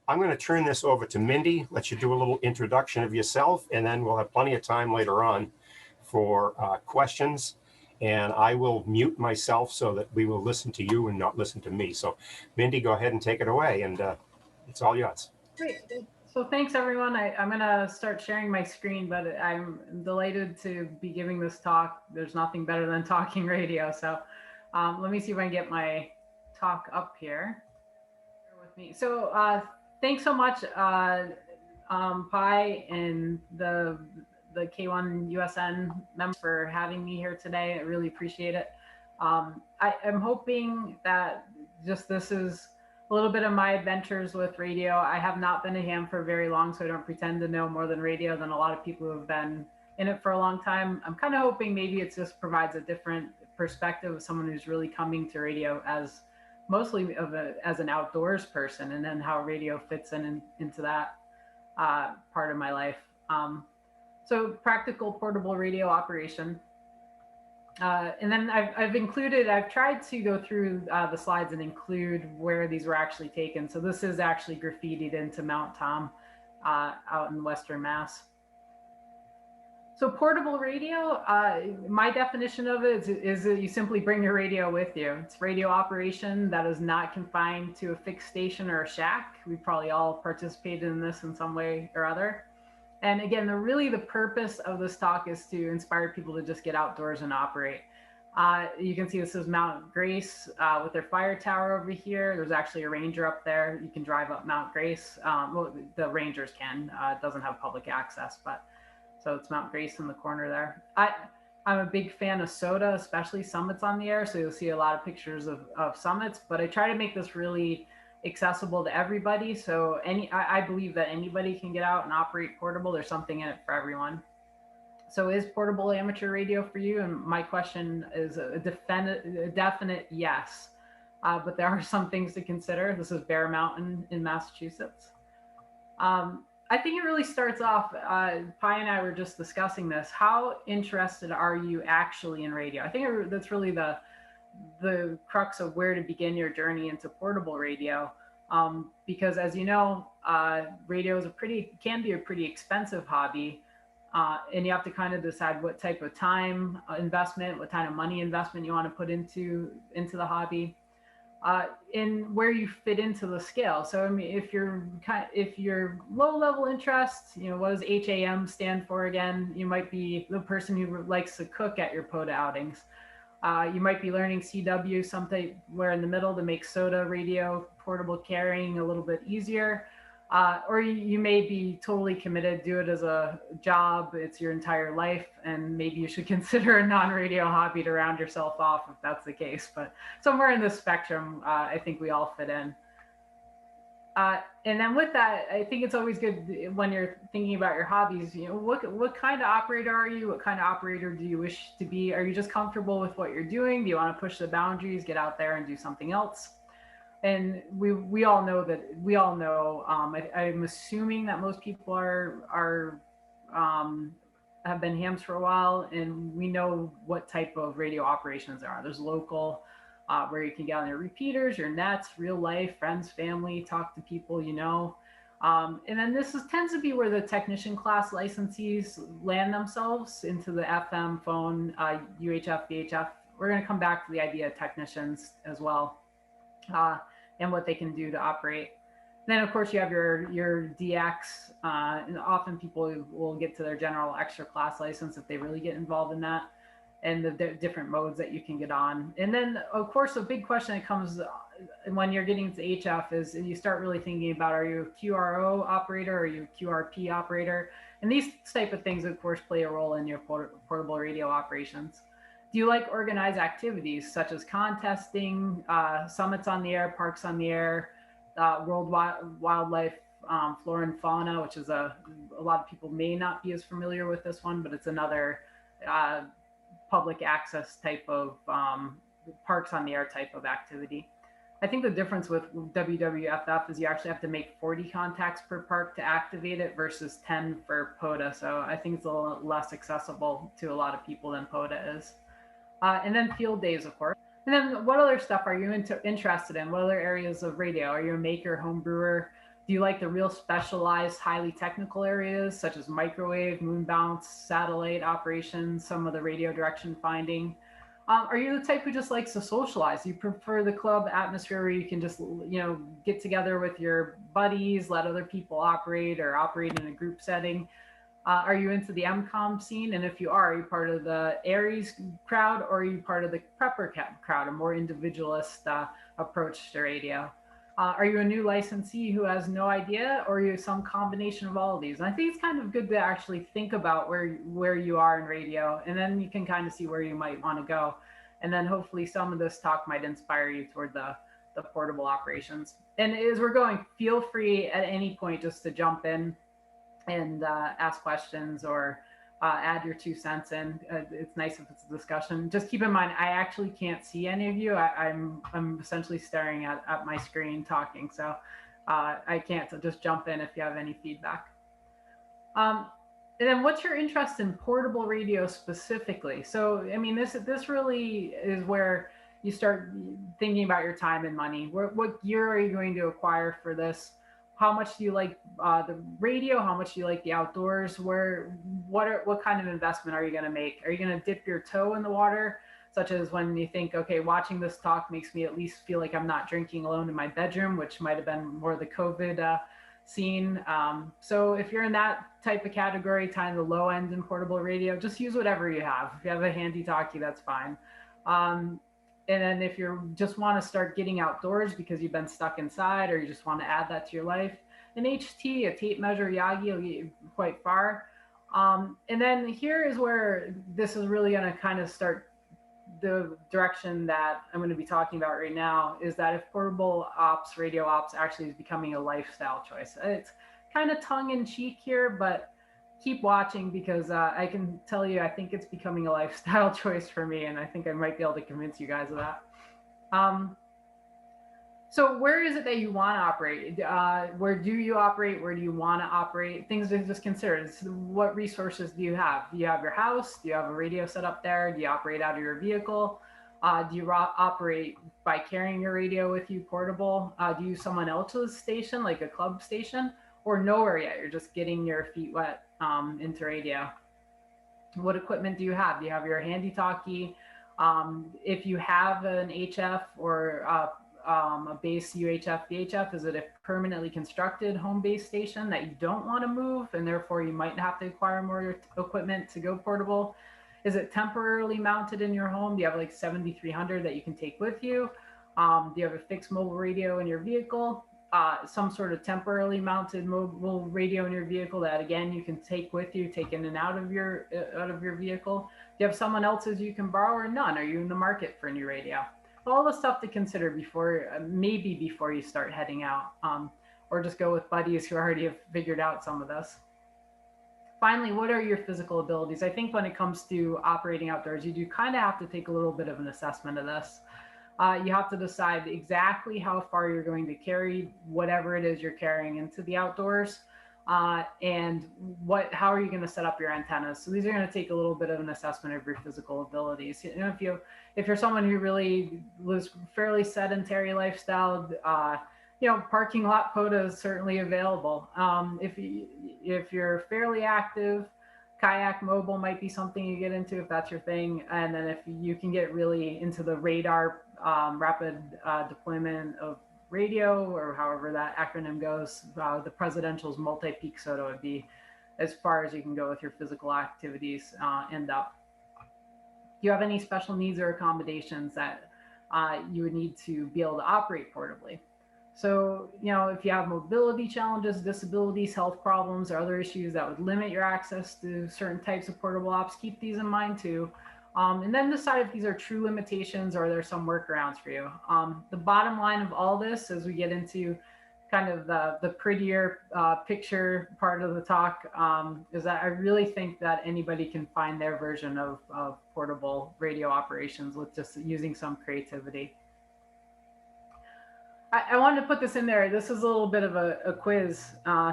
I'm going to turn this over to Mindy, let you do a little introduction of yourself, and then we'll have plenty of time later on for questions. And I will mute myself so that we will listen to you and not listen to me. So Mindy, go ahead and take it away, and it's all yours. Great. So thanks, everyone. I'm going to start sharing my screen, but I'm delighted to be giving this talk. There's nothing better than talking radio. So let me see if I can get my talk up here. Bear with me. So thanks so much, Pi and the K1USN members for having me here today. I really appreciate it. I'm hoping that just this is a little bit of my adventures with radio. I have not been a ham for very long, so I don't pretend to know more than radio than a lot of people who have been in it for a long time. I'm kind of hoping maybe it just provides a different perspective of someone who's really coming to radio as mostly as an outdoors person, and then how radio fits into that part of my life. So practical portable radio operation. And then I've tried to go through the slides and include where these were actually taken. So this is actually graffitied into Mount Tom out in Western Mass. So portable radio, my definition of it is that you simply bring your radio with you. It's radio operation that is not confined to a fixed station or a shack. We probably all participated in this in some way or other. And again, really the purpose of this talk is to inspire people to just get outdoors and operate. You can see this is Mount Grace with their fire tower over here. There's actually a ranger up there. You can drive up Mount Grace. Well, the rangers can. It doesn't have public access, but so it's Mount Grace in the corner there. I'm a big fan of SOTA, especially summits on the air. So you'll see a lot of pictures of summits, but I try to make this really accessible to everybody. So I believe that anybody can get out and operate portable. There's something in it for everyone. So is portable amateur radio for you? And my question is a definite yes. But there are some things to consider. This is Bear Mountain in Massachusetts. I think it really starts off, Pi and I were just discussing this. How interested are you actually in radio? I think that's really the crux of where to begin your journey into portable radio, because as you know, radio is can be a pretty expensive hobby, and you have to kind of decide what type of time investment, what kind of money investment you want to put into the hobby, and where you fit into the scale. So I mean, if you're low level interest, you know, what does HAM stand for again? You might be the person who likes to cook at your POTA outings. You might be learning CW, something where in the middle to make SOTA radio portable carrying a little bit easier. Or you may be totally committed, do it as a job, it's your entire life, and maybe you should consider a non-radio hobby to round yourself off if that's the case. But somewhere in this spectrum, I think we all fit in. And then with that, I think it's always good when you're thinking about your hobbies, you know, what kind of operator are you? What kind of operator do you wish to be? Are you just comfortable with what you're doing? Do you want to push the boundaries, get out there and do something else? And we all know that I'm assuming that most people have been hams for a while, and we know what type of radio operations there are. There's local, where you can get on your repeaters, your nets, real life, friends, family, talk to people you know. And then tends to be where the technician class licensees land themselves into the FM, phone, UHF, VHF. We're going to come back to the idea of technicians as well, and what they can do to operate. Then of course you have your DX, and often people will get to their general extra class license if they really get involved in that, and the different modes that you can get on. And then of course a big question that comes when you're getting to HF is you start really thinking about, are you a QRO operator, or are you a QRP operator? And these type of things of course play a role in your portable radio operations. Do you like organized activities such as contesting, summits on the air, parks on the air, world wildlife, flora and fauna, which is a lot of people may not be as familiar with this one, but it's another public access type of parks on the air type of activity. I think the difference with WWFF is you actually have to make 40 contacts per park to activate it versus 10 for POTA. So I think it's a little less accessible to a lot of people than POTA is. And then field days, of course. And then what other stuff are you interested in? What other areas of radio? Are you a maker, home brewer? Do you like the real specialized, highly technical areas such as microwave, moon bounce, satellite operations, some of the radio direction finding? Are you the type who just likes to socialize? Do you prefer the club atmosphere where you can just, get together with your buddies, let other people operate or operate in a group setting? Are you into the MCOM scene? And if you are you part of the Aries crowd, or are you part of the Prepper crowd, a more individualist approach to radio? Are you a new licensee who has no idea, or are you some combination of all of these? And I think it's kind of good to actually think about where you are in radio, and then you can kind of see where you might want to go. And then hopefully some of this talk might inspire you toward the portable operations. And as we're going, feel free at any point just to jump in and ask questions, or add your 2 cents in. It's nice if it's a discussion. Just keep in mind, I actually can't see any of you. I'm essentially staring at my screen talking, so I can't. So just jump in if you have any feedback. And then, what's your interest in portable radio specifically? So, I mean, this really is where you start thinking about your time and money. What gear are you going to acquire for this? How much do you like the radio? How much do you like the outdoors? What kind of investment are you going to make? Are you going to dip your toe in the water, such as when you think, okay, watching this talk makes me at least feel like I'm not drinking alone in my bedroom, which might have been more the COVID scene. So if you're in that type of category, kind of the low end in portable radio, just use whatever you have. If you have a handy talkie, that's fine. And then if you just want to start getting outdoors because you've been stuck inside, or you just want to add that to your life, an HT, a tape measure Yagi, will get you quite far. And then here is where this is really going to kind of start the direction that I'm going to be talking about right now, is that if portable ops, radio ops actually is becoming a lifestyle choice. It's kind of tongue in cheek here, but keep watching, because I can tell you, I think it's becoming a lifestyle choice for me, and I think I might be able to convince you guys of that. So where is it that you want to operate? Where do you operate? Where do you want to operate? Things to just consider. What resources do you have? Do you have your house? Do you have a radio set up there? Do you operate out of your vehicle? Do you operate by carrying your radio with you portable? Do you use someone else's station, like a club station? Or nowhere yet? You're just getting your feet wet into radio. What equipment do you have? Do you have your handy talkie? If you have an HF or a base UHF, VHF, is it a permanently constructed home base station that you don't want to move, and therefore you might have to acquire more equipment to go portable? Is it temporarily mounted in your home? Do you have like 7300 that you can take with you? Do you have a fixed mobile radio in your vehicle? Some sort of temporarily mounted mobile radio in your vehicle that, again, you can take with you, take in and out of your vehicle? Do you have someone else's you can borrow, or none? Are you in the market for a new radio? All the stuff to consider before, maybe before you start heading out, or just go with buddies who already have figured out some of this. Finally, what are your physical abilities? I think when it comes to operating outdoors, you do kind of have to take a little bit of an assessment of this. You have to decide exactly how far you're going to carry whatever it is you're carrying into the outdoors, and how are you going to set up your antennas. So these are going to take a little bit of an assessment of your physical abilities. You know, if you're someone who really lives fairly sedentary lifestyle, parking lot POTA is certainly available. If you're fairly active, kayak mobile might be something you get into if that's your thing. And then if you can get really into the radar, rapid deployment of radio, or however that acronym goes, the presidential's multi-peak SOTA would be as far as you can go with your physical activities end up. Do you have any special needs or accommodations that you would need to be able to operate portably? So, if you have mobility challenges, disabilities, health problems, or other issues that would limit your access to certain types of portable ops, keep these in mind too. And then decide if these are true limitations or there's some workarounds for you. The bottom line of all this, as we get into kind of the prettier picture part of the talk, is that I really think that anybody can find their version of portable radio operations with just using some creativity. I wanted to put this in there. This is a little bit of a quiz,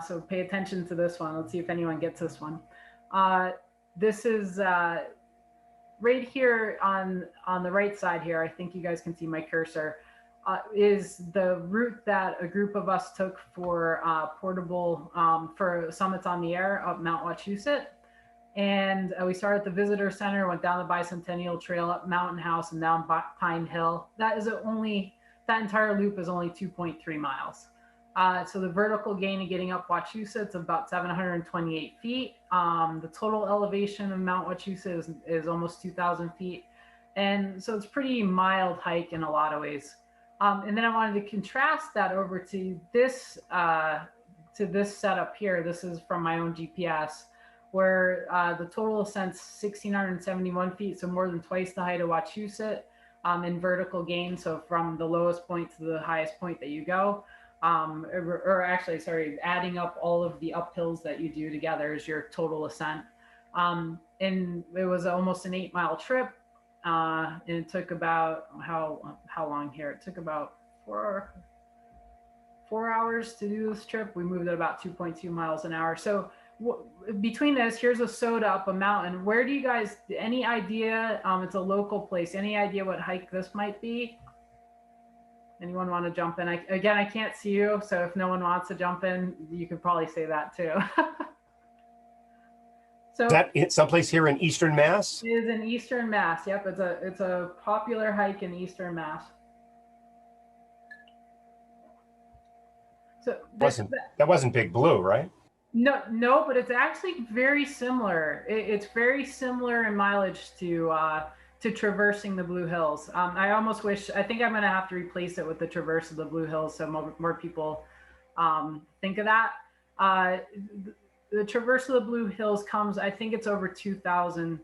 so pay attention to this one. Let's see if anyone gets this one. This is right here on the right side here. I think you guys can see my cursor. is the route that a group of us took for portable for summits on the air up Mount Wachusett. And we started at the visitor center, went down the Bicentennial Trail, up Mountain House, and down Pine Hill. That entire loop is only 2.3 miles. So the vertical gain of getting up Wachusett is about 728 feet. The total elevation of Mount Wachusett is almost 2,000 feet. And so it's pretty mild hike in a lot of ways. And then I wanted to contrast that over to this setup here. This is from my own GPS, where the total ascent's 1,671 feet, so more than twice the height of Wachusett in vertical gain. So from the lowest point to the highest point that you go. Or actually, sorry, adding up all of the uphills that you do together is your total ascent. And it was almost an 8-mile trip. And it took about, how long here? It took about 4 hours to do this trip. We moved at about 2.2 miles an hour. So between this, here's a SOTA up a mountain. Where do you guys, any idea? It's a local place. Any idea what hike this might be? Anyone want to jump in? Again, I can't see you, so if no one wants to jump in, you could probably say that too. So that someplace here in Eastern Mass? It is in Eastern Mass. Yep, it's a popular hike in Eastern Mass. So that wasn't Big Blue, right? No, but it's actually very similar. It's very similar in mileage to traversing the Blue Hills. I almost wish, I think I'm going to have to replace it with the Traverse of the Blue Hills so more people think of that. The Traverse of the Blue Hills comes, I think it's over 2,000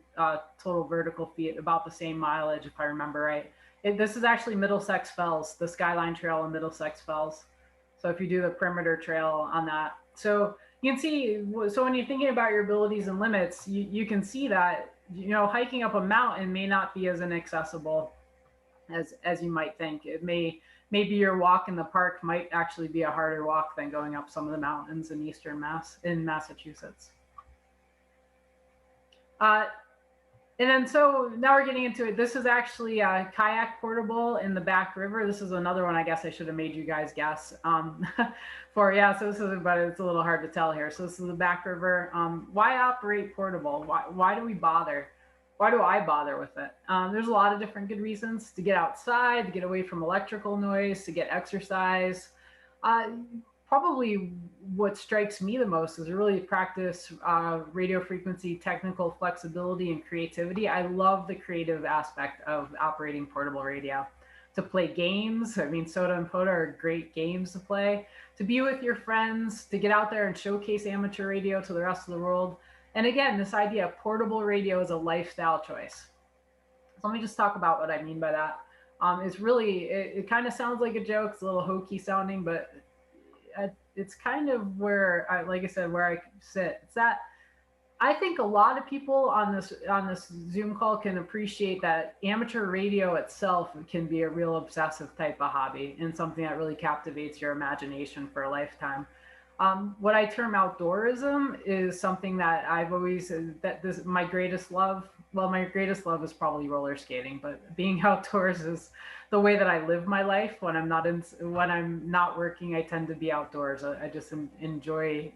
total vertical feet, about the same mileage if I remember right. This is actually Middlesex Fells, the Skyline Trail in Middlesex Fells. So if you do the perimeter trail on that. So you can see, so when you're thinking about your abilities and limits, you can see that, hiking up a mountain may not be as inaccessible as you might think. Maybe your walk in the park might actually be a harder walk than going up some of the mountains in Eastern Massachusetts. And then so now we're getting into it. This is actually a kayak portable in the Back River. This is another one I guess I should have made you guys guess so this is, but it's a little hard to tell here. So this is the Back River. Why operate portable? Why do we bother? Why do I bother with it? There's a lot of different good reasons: to get outside, to get away from electrical noise, to get exercise. Probably what strikes me the most is really practice radio frequency, technical flexibility, and creativity. I love the creative aspect of operating portable radio. To play games, I mean, SOTA and POTA are great games to play. To be with your friends, to get out there and showcase amateur radio to the rest of the world. And again, this idea of portable radio is a lifestyle choice. So let me just talk about what I mean by that. It's really, it kind of sounds like a joke. It's a little hokey sounding, but it's kind of where, like I said, where I sit. It's that I think a lot of people on this Zoom call can appreciate that amateur radio itself can be a real obsessive type of hobby and something that really captivates your imagination for a lifetime. What I term outdoorism is something that I've always, my greatest love, well, my greatest love is probably roller skating, but being outdoors is the way that I live my life. When I'm not working, I tend to be outdoors. I just enjoy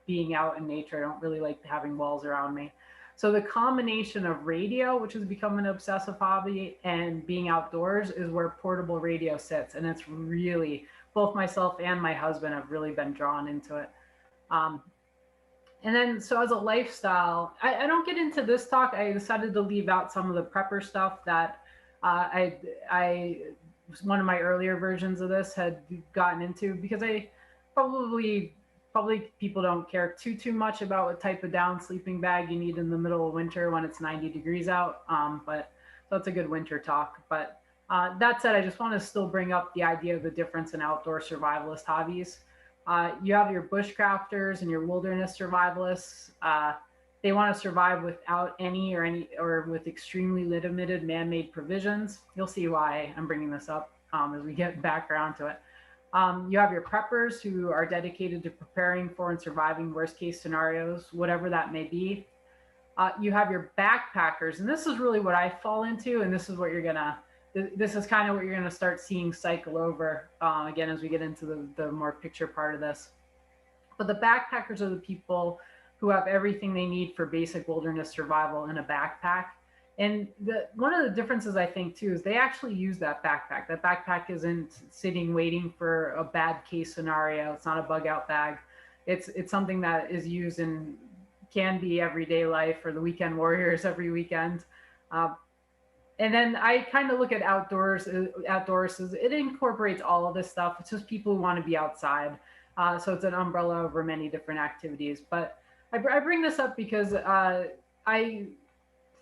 being out in nature. I don't really like having walls around me. So the combination of radio, which has become an obsessive hobby, and being outdoors is where portable radio sits. And it's really, both myself and my husband have really been drawn into it. And then, so as a lifestyle, I don't get into this talk. I decided to leave out some of the prepper stuff that one of my earlier versions of this had gotten into, because I probably people don't care too much about what type of down sleeping bag you need in the middle of winter when it's 90 degrees out. But that's a good winter talk. But that said, I just want to still bring up the idea of the difference in outdoor survivalist hobbies. You have your bushcrafters and your wilderness survivalists. They want to survive without any or with extremely limited man-made provisions. You'll see why I'm bringing this up as we get back around to it. You have your preppers who are dedicated to preparing for and surviving worst case scenarios, whatever that may be. You have your backpackers, and this is really what I fall into, and this is what you're gonna this is kind of what you're going to start seeing cycle over again as we get into the more picture part of this. But the backpackers are the people who have everything they need for basic wilderness survival in a backpack. And one of the differences I think too is they actually use that backpack. That backpack isn't sitting waiting for a bad case scenario. It's not a bug out bag. It's something that is used in can be everyday life for the weekend warriors every weekend. Uh, and then I kind of look at outdoors. Outdoors is it incorporates all of this stuff. It's just people who want to be outside. So it's an umbrella over many different activities. But I bring this up because I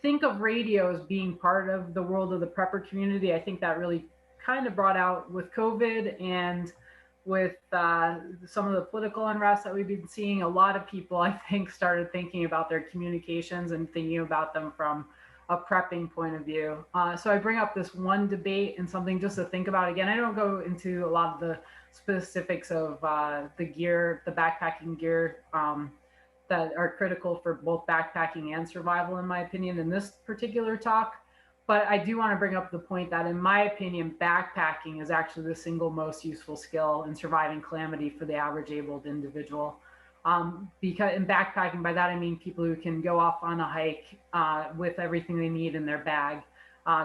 think of radio as being part of the world of the prepper community. I think that really kind of brought out with COVID and with some of the political unrest that we've been seeing. A lot of people, I think, started thinking about their communications and thinking about them from a prepping point of view. So I bring up this one debate and something just to think about. Again, I don't go into a lot of the specifics of the gear, the backpacking gear that are critical for both backpacking and survival, in my opinion, in this particular talk. But I do want to bring up the point that, in my opinion, backpacking is actually the single most useful skill in surviving calamity for the average abled individual. Because in backpacking, by that I mean people who can go off on a hike with everything they need in their bag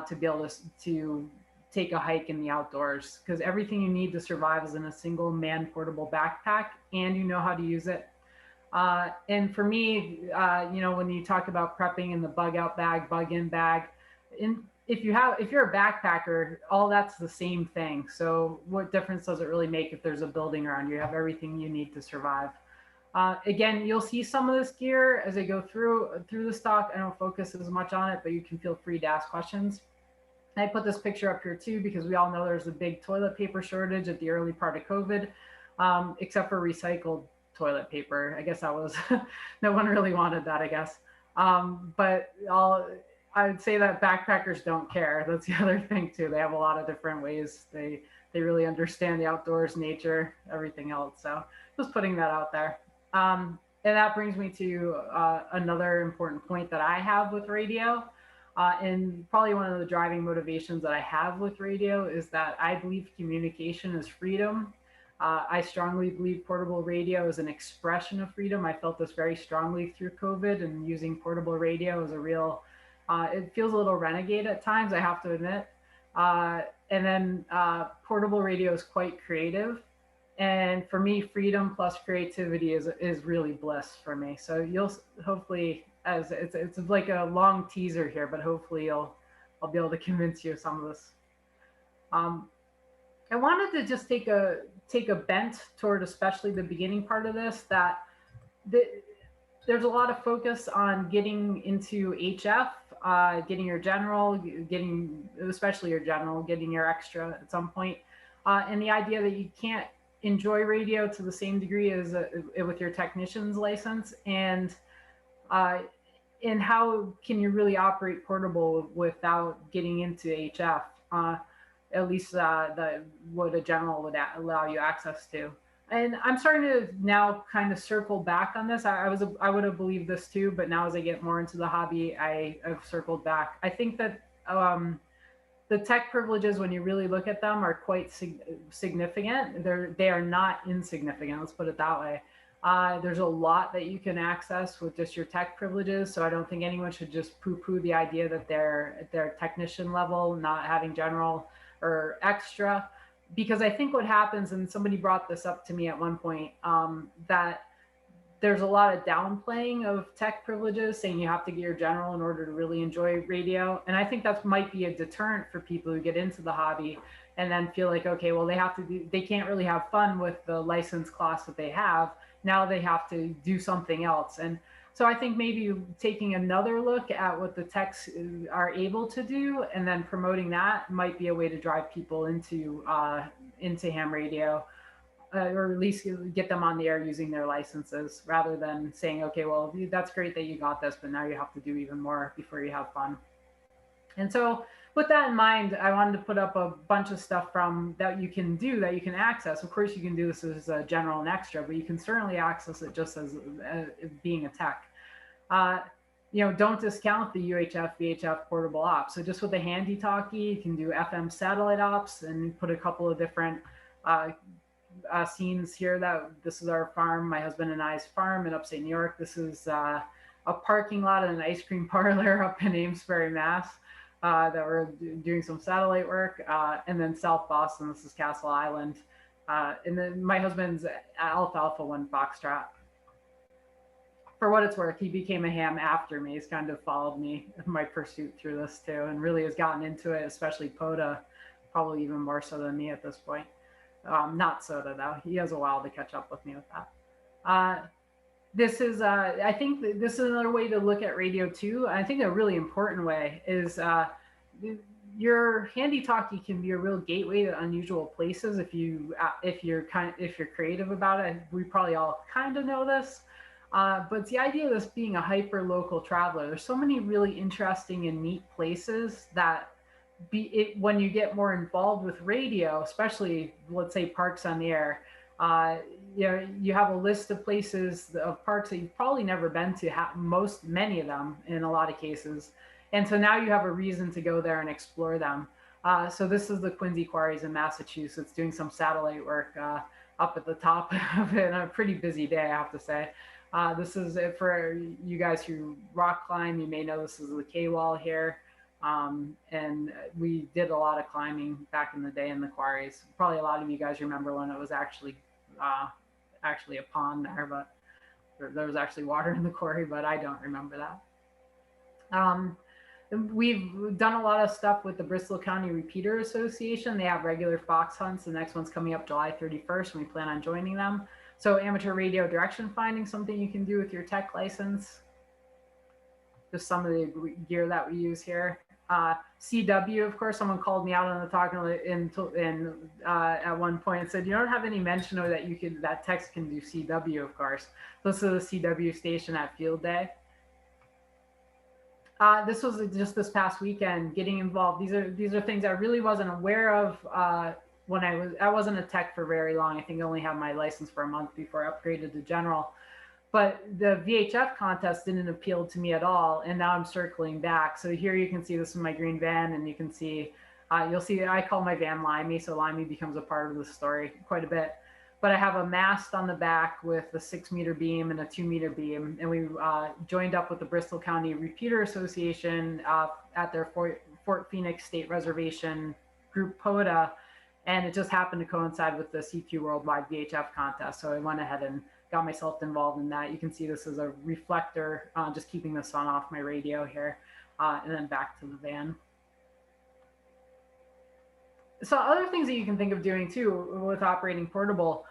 to be able to take a hike in the outdoors. Because everything you need to survive is in a single man portable backpack, and you know how to use it. And for me, when you talk about prepping in the bug out bag, bug in bag, if you're a backpacker, all that's the same thing. So what difference does it really make if there's a building around you? You have everything you need to survive. Again, you'll see some of this gear as I go through the stock. I don't focus as much on it, but you can feel free to ask questions. I put this picture up here too, because we all know there's a big toilet paper shortage at the early part of COVID, except for recycled toilet paper. I guess that was, no one really wanted that, I guess. But I would say that backpackers don't care. That's the other thing too. They have a lot of different ways. They really understand the outdoors, nature, everything else. So just putting that out there. And that brings me to another important point that I have with radio. And probably one of the driving motivations that I have with radio is that I believe communication is freedom. I strongly believe portable radio is an expression of freedom. I felt this very strongly through COVID, and using portable radio is a real, it feels a little renegade at times, I have to admit. And then portable radio is quite creative. And for me, freedom plus creativity is really bliss for me. So you'll hopefully, as it's like a long teaser here, but hopefully I'll be able to convince you of some of this. I wanted to just take a bent toward, especially the beginning part of this, that there's a lot of focus on getting into HF, getting your general, especially your general, getting your extra at some point, and the idea that you can't enjoy radio to the same degree as with your technician's license, and how can you really operate portable without getting into HF? At least what a general would allow you access to. And I'm starting to now kind of circle back on this. I would have believed this too, but now as I get more into the hobby, I've circled back. I think that the tech privileges, when you really look at them, are quite significant. They are not insignificant. Let's put it that way. There's a lot that you can access with just your tech privileges. So I don't think anyone should just poo-poo the idea that they're technician level, not having general or extra, because I think what happens, and somebody brought this up to me at one point, that there's a lot of downplaying of tech privileges, saying you have to get your general in order to really enjoy radio. And I think that might be a deterrent for people who get into the hobby and then feel like, okay, well, they can't really have fun with the license class that they have. Now they have to do something else. And so I think maybe taking another look at what the techs are able to do and then promoting that might be a way to drive people into ham radio, or at least get them on the air using their licenses, rather than saying, okay, well, that's great that you got this, but now you have to do even more before you have fun. And so with that in mind, I wanted to put up a bunch of stuff that you can access. Of course, you can do this as a general and extra, but you can certainly access it just as being a tech. don't discount the UHF, VHF portable ops. So just with the handy talkie, you can do FM satellite ops and put a couple of different uh, scenes here. That this is our farm, my husband and I's farm in upstate New York. This is a parking lot and an ice cream parlor up in Amesbury, Mass. That we're doing some satellite work, and then South Boston. This is Castle Island, and then my husband's Alfalfa 1 Foxtrot. For what it's worth, he became a ham after me. He's kind of followed me in my pursuit through this too, and really has gotten into it, especially POTA, probably even more so than me at this point. Not SOTA though. He has a while to catch up with me with that. This is, I think this is another way to look at radio too. I think a really important way is your handy talkie can be a real gateway to unusual places if you're creative about it. We probably all kind of know this. But it's the idea of this being a hyper local traveler. There's so many really interesting and neat places that when you get more involved with radio, especially let's say parks on the air, you have a list of places of parks that you've probably never been to, many of them in a lot of cases. And so now you have a reason to go there and explore them. So this is the Quincy Quarries in Massachusetts doing some satellite work up at the top of it on a pretty busy day, I have to say. This is it for you guys who rock climb. You may know this is the K-wall here. And we did a lot of climbing back in the day in the quarries. Probably a lot of you guys remember when it was actually a pond there, but there was actually water in the quarry, but I don't remember that. We've done a lot of stuff with the Bristol County Repeater Association. They have regular fox hunts. The next one's coming up July 31st, and we plan on joining them. So amateur radio direction finding, something you can do with your tech license. Just some of the gear that we use here. CW, of course, someone called me out on the talk at one point and said, you don't have any mention of that text can do CW, of course. This is the CW station at Field Day. This was just this past weekend, getting involved. These are things I really wasn't aware of when I wasn't a tech for very long. I think I only had my license for a month before I upgraded to general. But the VHF contest didn't appeal to me at all, and now I'm circling back. So here you can see this is my green van, and you can see, you'll see I call my van Limey, so Limey becomes a part of the story quite a bit. But I have a mast on the back with a 6-meter beam and a 2-meter beam, and we joined up with the Bristol County Repeater Association at their Fort Phoenix State Reservation group POTA, and it just happened to coincide with the CQ Worldwide VHF contest. So I went ahead and got myself involved in that. You can see this is a reflector, just keeping the sun off my radio here, and then back to the van. So other things that you can think of doing too with operating portable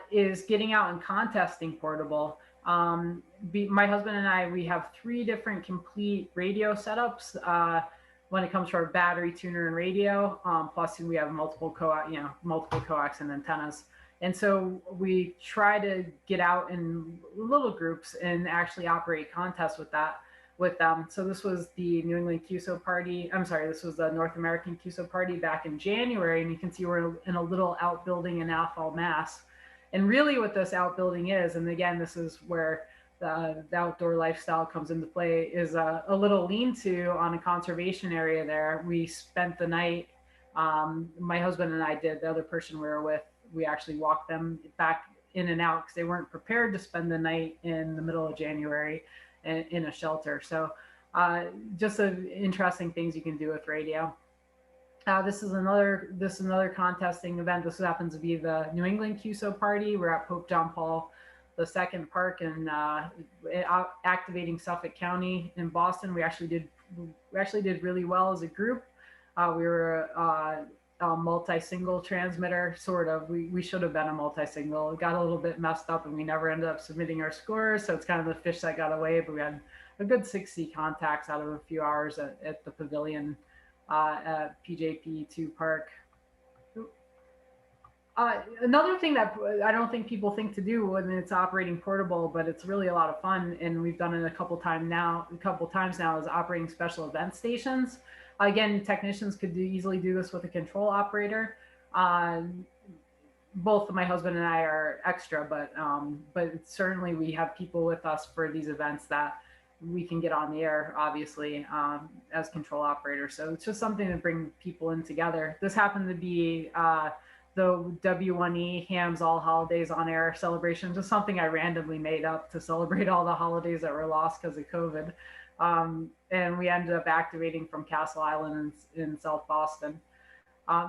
is getting out and contesting portable. My husband and I, we have 3 different complete radio setups when it comes to our battery tuner and radio. Plus we have multiple coax and antennas. And so we try to get out in little groups and actually operate contests with them. So this was the New England QSO party. I'm sorry, this was the North American QSO party back in January. And you can see we're in a little outbuilding in Athol, Mass. And really what this outbuilding is, and again, this is where the outdoor lifestyle comes into play, is a little lean-to on a conservation area there. We spent the night, my husband and I did, the other person we were with, we actually walked them back in and out because they weren't prepared to spend the night in the middle of January in a shelter. So just interesting things you can do with radio. This is another contesting event. This happens to be the New England QSO party. We're at Pope John Paul II Park and activating Suffolk County in Boston. We actually did really well as a group. We were a multi-single transmitter, sort of. We should have been a multi-single. It got a little bit messed up and we never ended up submitting our scores. So it's kind of the fish that got away, but we had a good 60 contacts out of a few hours at the pavilion at PJP2 Park. Another thing that I don't think people think to do when it's operating portable, but it's really a lot of fun, and we've done it a couple times now, is operating special event stations. Again, technicians could easily do this with a control operator. Both my husband and I are extra, but certainly we have people with us for these events that we can get on the air, obviously, as control operators. So it's just something to bring people in together. This happened to be the W1E Hams All Holidays on Air celebration, just something I randomly made up to celebrate all the holidays that were lost because of COVID. And we ended up activating from Castle Island in South Boston.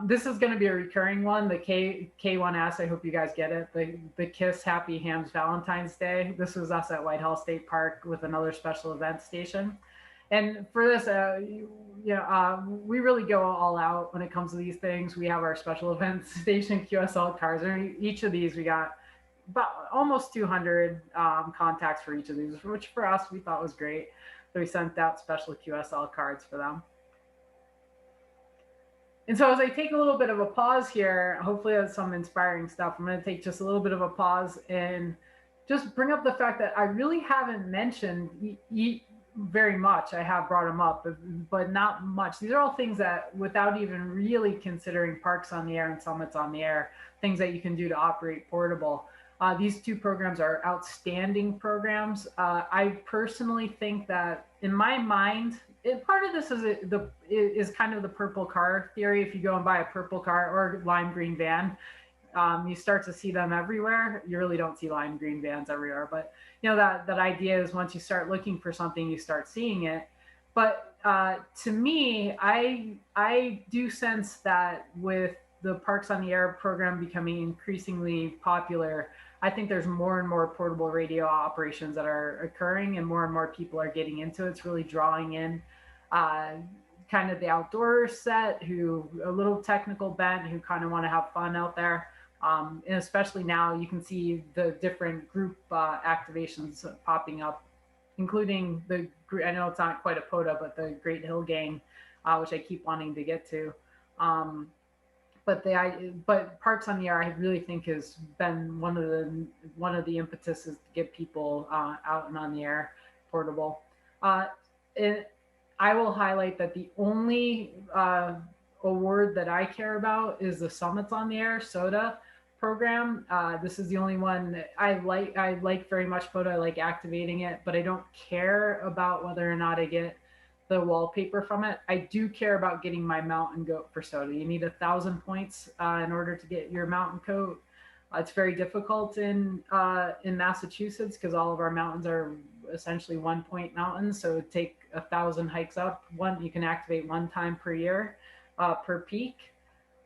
This is going to be a recurring one. The K1S, I hope you guys get it. The Kiss Happy Hams Valentine's Day. This was us at Whitehall State Park with another special event station. And for this, we really go all out when it comes to these things. We have our special event station QSL cards. Each of these, we got about almost 200 contacts for each of these, which for us, we thought was great. So we sent out special QSL cards for them. And so as I take a little bit of a pause here, hopefully that's some inspiring stuff. I'm going to take just a little bit of a pause and just bring up the fact that I really haven't mentioned very much. I have brought them up, but not much. These are all things that, without even really considering Parks on the Air and Summits on the Air, things that you can do to operate portable. These two programs are outstanding programs. I personally think that, in my mind, part of this is kind of the purple car theory. If you go and buy a purple car or lime green van, you start to see them everywhere. You really don't see lime green vans everywhere, but that idea is once you start looking for something, you start seeing it. But to me, I do sense that with the Parks on the Air program becoming increasingly popular, I think there's more and more portable radio operations that are occurring, and more people are getting into it. It's really drawing in kind of the outdoor set, who a little technical bent, who kind of want to have fun out there. And especially now, you can see the different group activations popping up, including I know it's not quite a POTA, but the Great Hill Gang, which I keep wanting to get to. But Parks on the Air, I really think, has been one of the impetuses to get people out and on the air portable. And I will highlight that the only award that I care about is the Summits on the Air SOTA program. This is the only one I like. I like very much POTA. I like activating it, but I don't care about whether or not I get the wallpaper from it. I do care about getting my mountain goat for SOTA. You need 1,000 points in order to get your mountain coat. It's very difficult in Massachusetts because all of our mountains are essentially 1-point mountains. So it'd take 1,000 hikes up. You can activate one time per year per peak.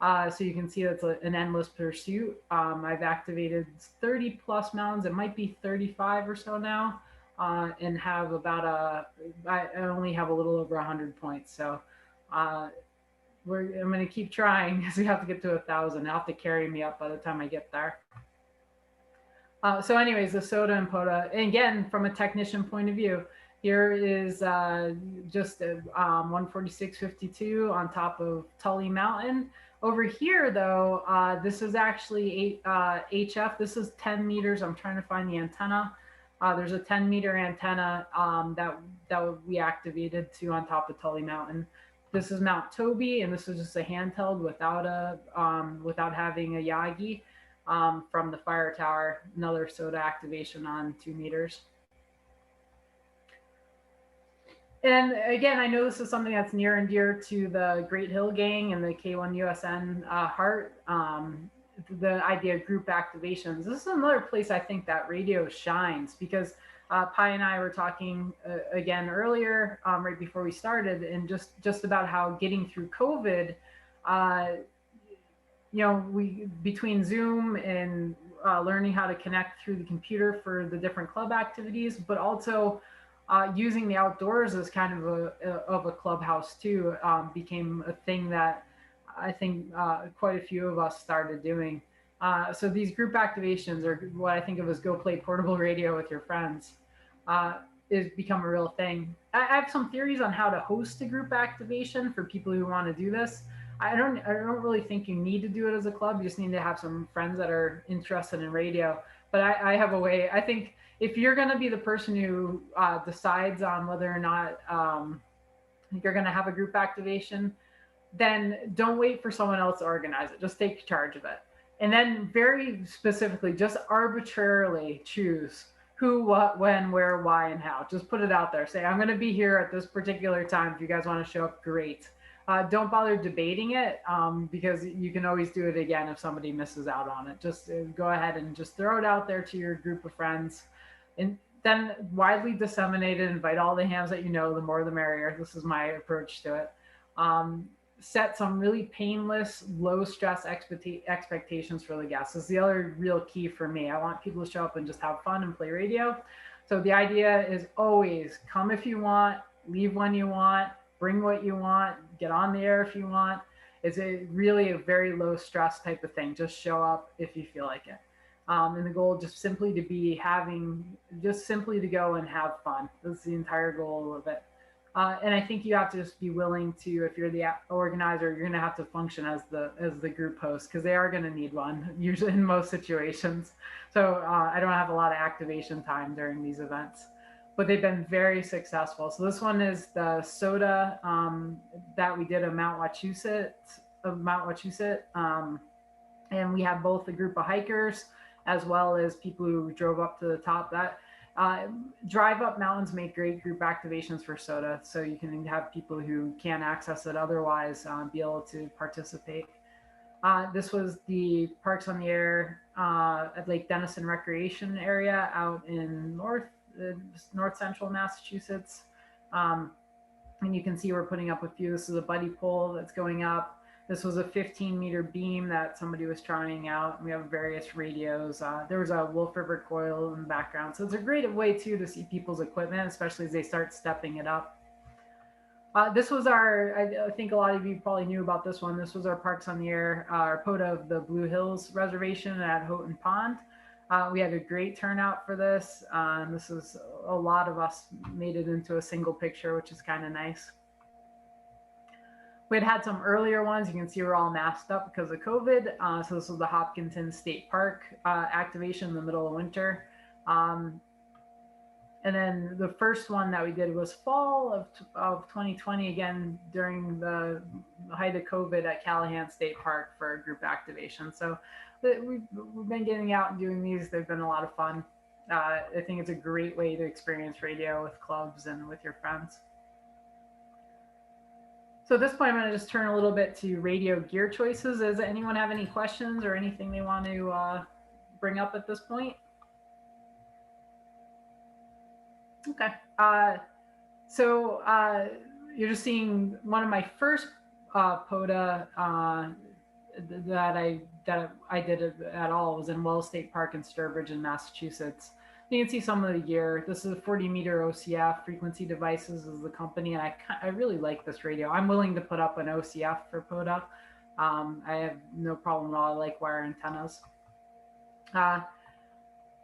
So you can see that's an endless pursuit. I've activated 30 plus mountains. It might be 35 or so now. And have I only have a little over 100 points. So I'm going to keep trying because we have to get to 1,000. They'll have to carry me up by the time I get there. So anyways, the SOTA and POTA, and again, from a technician point of view, here is just 146.52 on top of Tully Mountain. Over here, though, this is actually HF. This is 10 meters. I'm trying to find the antenna. There's a 10-meter antenna that we activated to on top of Tully Mountain. This is Mount Toby, and this is just a handheld without having a Yagi from the fire tower. Another SOTA activation on 2 meters. And again, I know this is something that's near and dear to the Great Hill Gang and the K1USN heart. The idea of group activations. This is another place I think that radio shines, because Pi and I were talking again earlier, right before we started, and just about how getting through COVID, we between Zoom and learning how to connect through the computer for the different club activities, but also using the outdoors as kind of a clubhouse too, became a thing that I think quite a few of us started doing. So these group activations are what I think of as go play portable radio with your friends. Is become a real thing. I have some theories on how to host a group activation for people who want to do this. I don't really think you need to do it as a club. You just need to have some friends that are interested in radio. But I have a way. I think if you're going to be the person who decides on whether or not you're going to have a group activation, then don't wait for someone else to organize it. Just take charge of it. And then very specifically, just arbitrarily choose who, what, when, where, why, and how. Just put it out there. Say, I'm going to be here at this particular time. If you guys want to show up, great. Don't bother debating it because you can always do it again if somebody misses out on it. Just go ahead and just throw it out there to your group of friends. And then widely disseminate it, invite all the hams that you know, the more the merrier. This is my approach to it. Set some really painless, low stress expectations for the guests. This is the other real key for me. I want people to show up and just have fun and play radio. So the idea is always come if you want, leave when you want, bring what you want, get on the air if you want. It's really a very low stress type of thing. Just show up if you feel like it. And the goal just simply to be simply to go and have fun. That's the entire goal of it. And I think you have to just be willing to, if you're the organizer, you're going to have to function as the group host because they are going to need one usually in most situations. So I don't have a lot of activation time during these events, but they've been very successful. So this one is the SOTA that we did in Mount Wachusett, and we have both a group of hikers as well as people who drove up to the top. That drive up mountains make great group activations for SOTA, so you can have people who can't access it otherwise be able to participate. This was the Parks on the Air at Lake Denison Recreation Area out in north central Massachusetts. And you can see we're putting up a few. This is a buddy pole that's going up. This was a 15-meter beam that somebody was trying out. We have various radios. There was a Wolf River coil in the background. So it's a great way, too, to see people's equipment, especially as they start stepping it up. This was I think a lot of you probably knew about this one. This was our Parks on the Air, our POTA of the Blue Hills Reservation at Houghton Pond. We had a great turnout for this. This is a lot of us made it into a single picture, which is kind of nice. We had some earlier ones. You can see we're all masked up because of COVID. So this was the Hopkinton State Park activation in the middle of winter. And then the first one that we did was fall of 2020, again, during the height of COVID at Callahan State Park for a group activation. So we've been getting out and doing these. They've been a lot of fun. I think it's a great way to experience radio with clubs and with your friends. So at this point, I'm going to just turn a little bit to radio gear choices. Does anyone have any questions or anything they want to bring up at this point? Okay. So you're just seeing one of my first POTA that I did at all was in Wells State Park in Sturbridge in Massachusetts. You can see some of the gear. This is a 40-meter OCF. Frequency Devices is the company, and I really like this radio. I'm willing to put up an OCF for POTA. I have no problem at all. I like wire antennas.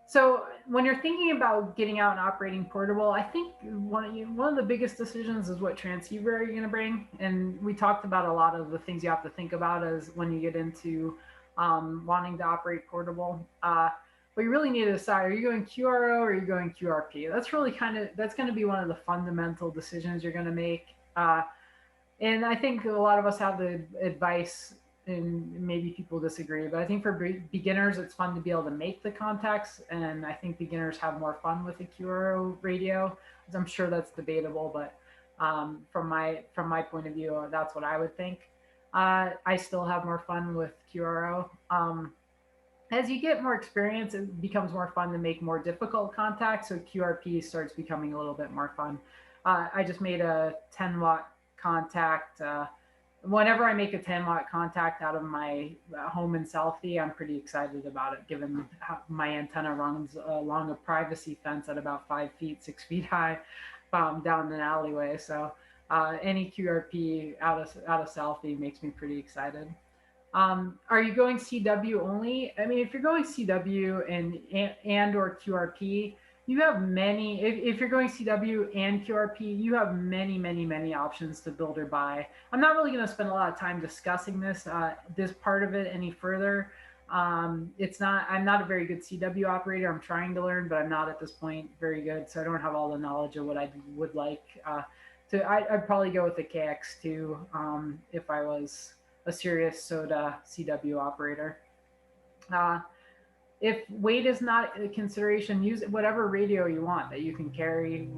So when you're thinking about getting out and operating portable, I think one of the biggest decisions is what transceiver are you going to bring. And we talked about a lot of the things you have to think about as when you get into wanting to operate portable. But you really need to decide, are you going QRO or are you going QRP? That's really that's going to be one of the fundamental decisions you're going to make. And I think a lot of us have the advice, and maybe people disagree, but I think for beginners, it's fun to be able to make the contacts. And I think beginners have more fun with a QRO radio. I'm sure that's debatable, but from my point of view, that's what I would think. I still have more fun with QRO. As you get more experience, it becomes more fun to make more difficult contacts. So QRP starts becoming a little bit more fun. I just made a 10-watt contact. Whenever I make a 10-watt contact out of my home in Southie, I'm pretty excited about it, given how my antenna runs along a privacy fence at about 5 feet, 6 feet high, down an alleyway. So any QRP out of Southie makes me pretty excited. Are you going CW only? I mean, if you're going CW and or QRP, you have many. If you're going CW and QRP, you have many options to build or buy. I'm not really going to spend a lot of time discussing this part of it any further. I'm not a very good CW operator. I'm trying to learn, but I'm not at this point very good. So I don't have all the knowledge of what I would like. I'd probably go with the KX2 if I was a serious SOTA CW operator. if weight is not a consideration, use whatever radio you want that you can carry,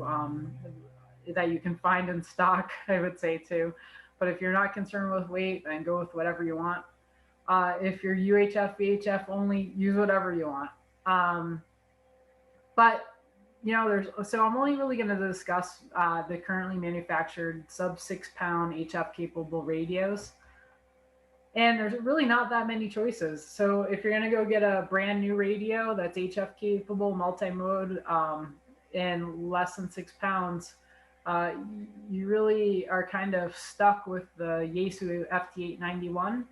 that you can find in stock, I would say too. But if you're not concerned with weight, then go with whatever you want. If you're UHF, VHF only, use whatever you want. Um, but there's so I'm only really going to discuss the currently manufactured sub 6 pound HF capable radios. And there's really not that many choices. So if you're going to go get a brand new radio that's HF capable, multi-mode, and less than 6 pounds, uh, you really are kind of stuck with the Yaesu FT891,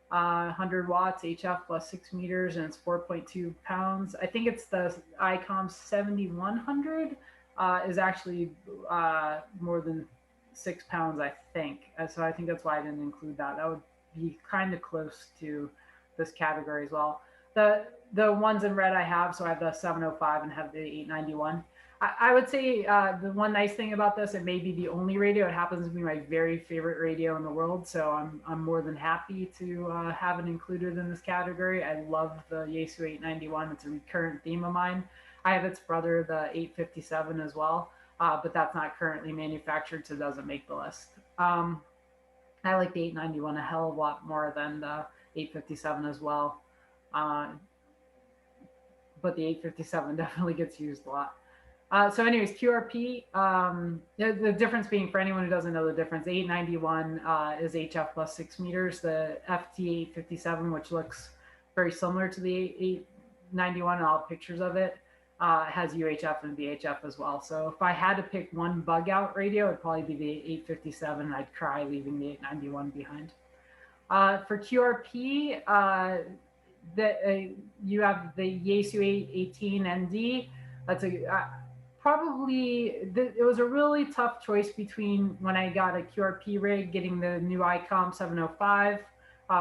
100 watts HF plus 6 meters, and it's 4.2 pounds. I think it's the ICOM 7100 is actually more than 6 pounds, I think. So I think that's why I didn't include that. That would be kind of close to this category as well. The ones in red I have, so I have the 705 and have the 891. I would say the one nice thing about this, it may be the only radio. It happens to be my very favorite radio in the world, so I'm more than happy to have it included in this category. I love the Yaesu 891. It's a recurrent theme of mine. I have its brother, the 857, as well, but that's not currently manufactured, so it doesn't make the list. I like the 891 a hell of a lot more than the 857 as well. But the 857 definitely gets used a lot. So anyways, QRP, the difference being, for anyone who doesn't know the difference, 891 is HF plus 6 meters. The FT857, which looks very similar to the 891, and all pictures of it, has UHF and VHF as well. So if I had to pick one bug out radio, it'd probably be the 857, and I'd cry leaving the 891 behind. For QRP, you have the Yaesu K1NDY. That's it was a really tough choice between when I got a QRP rig, getting the new ICOM 705,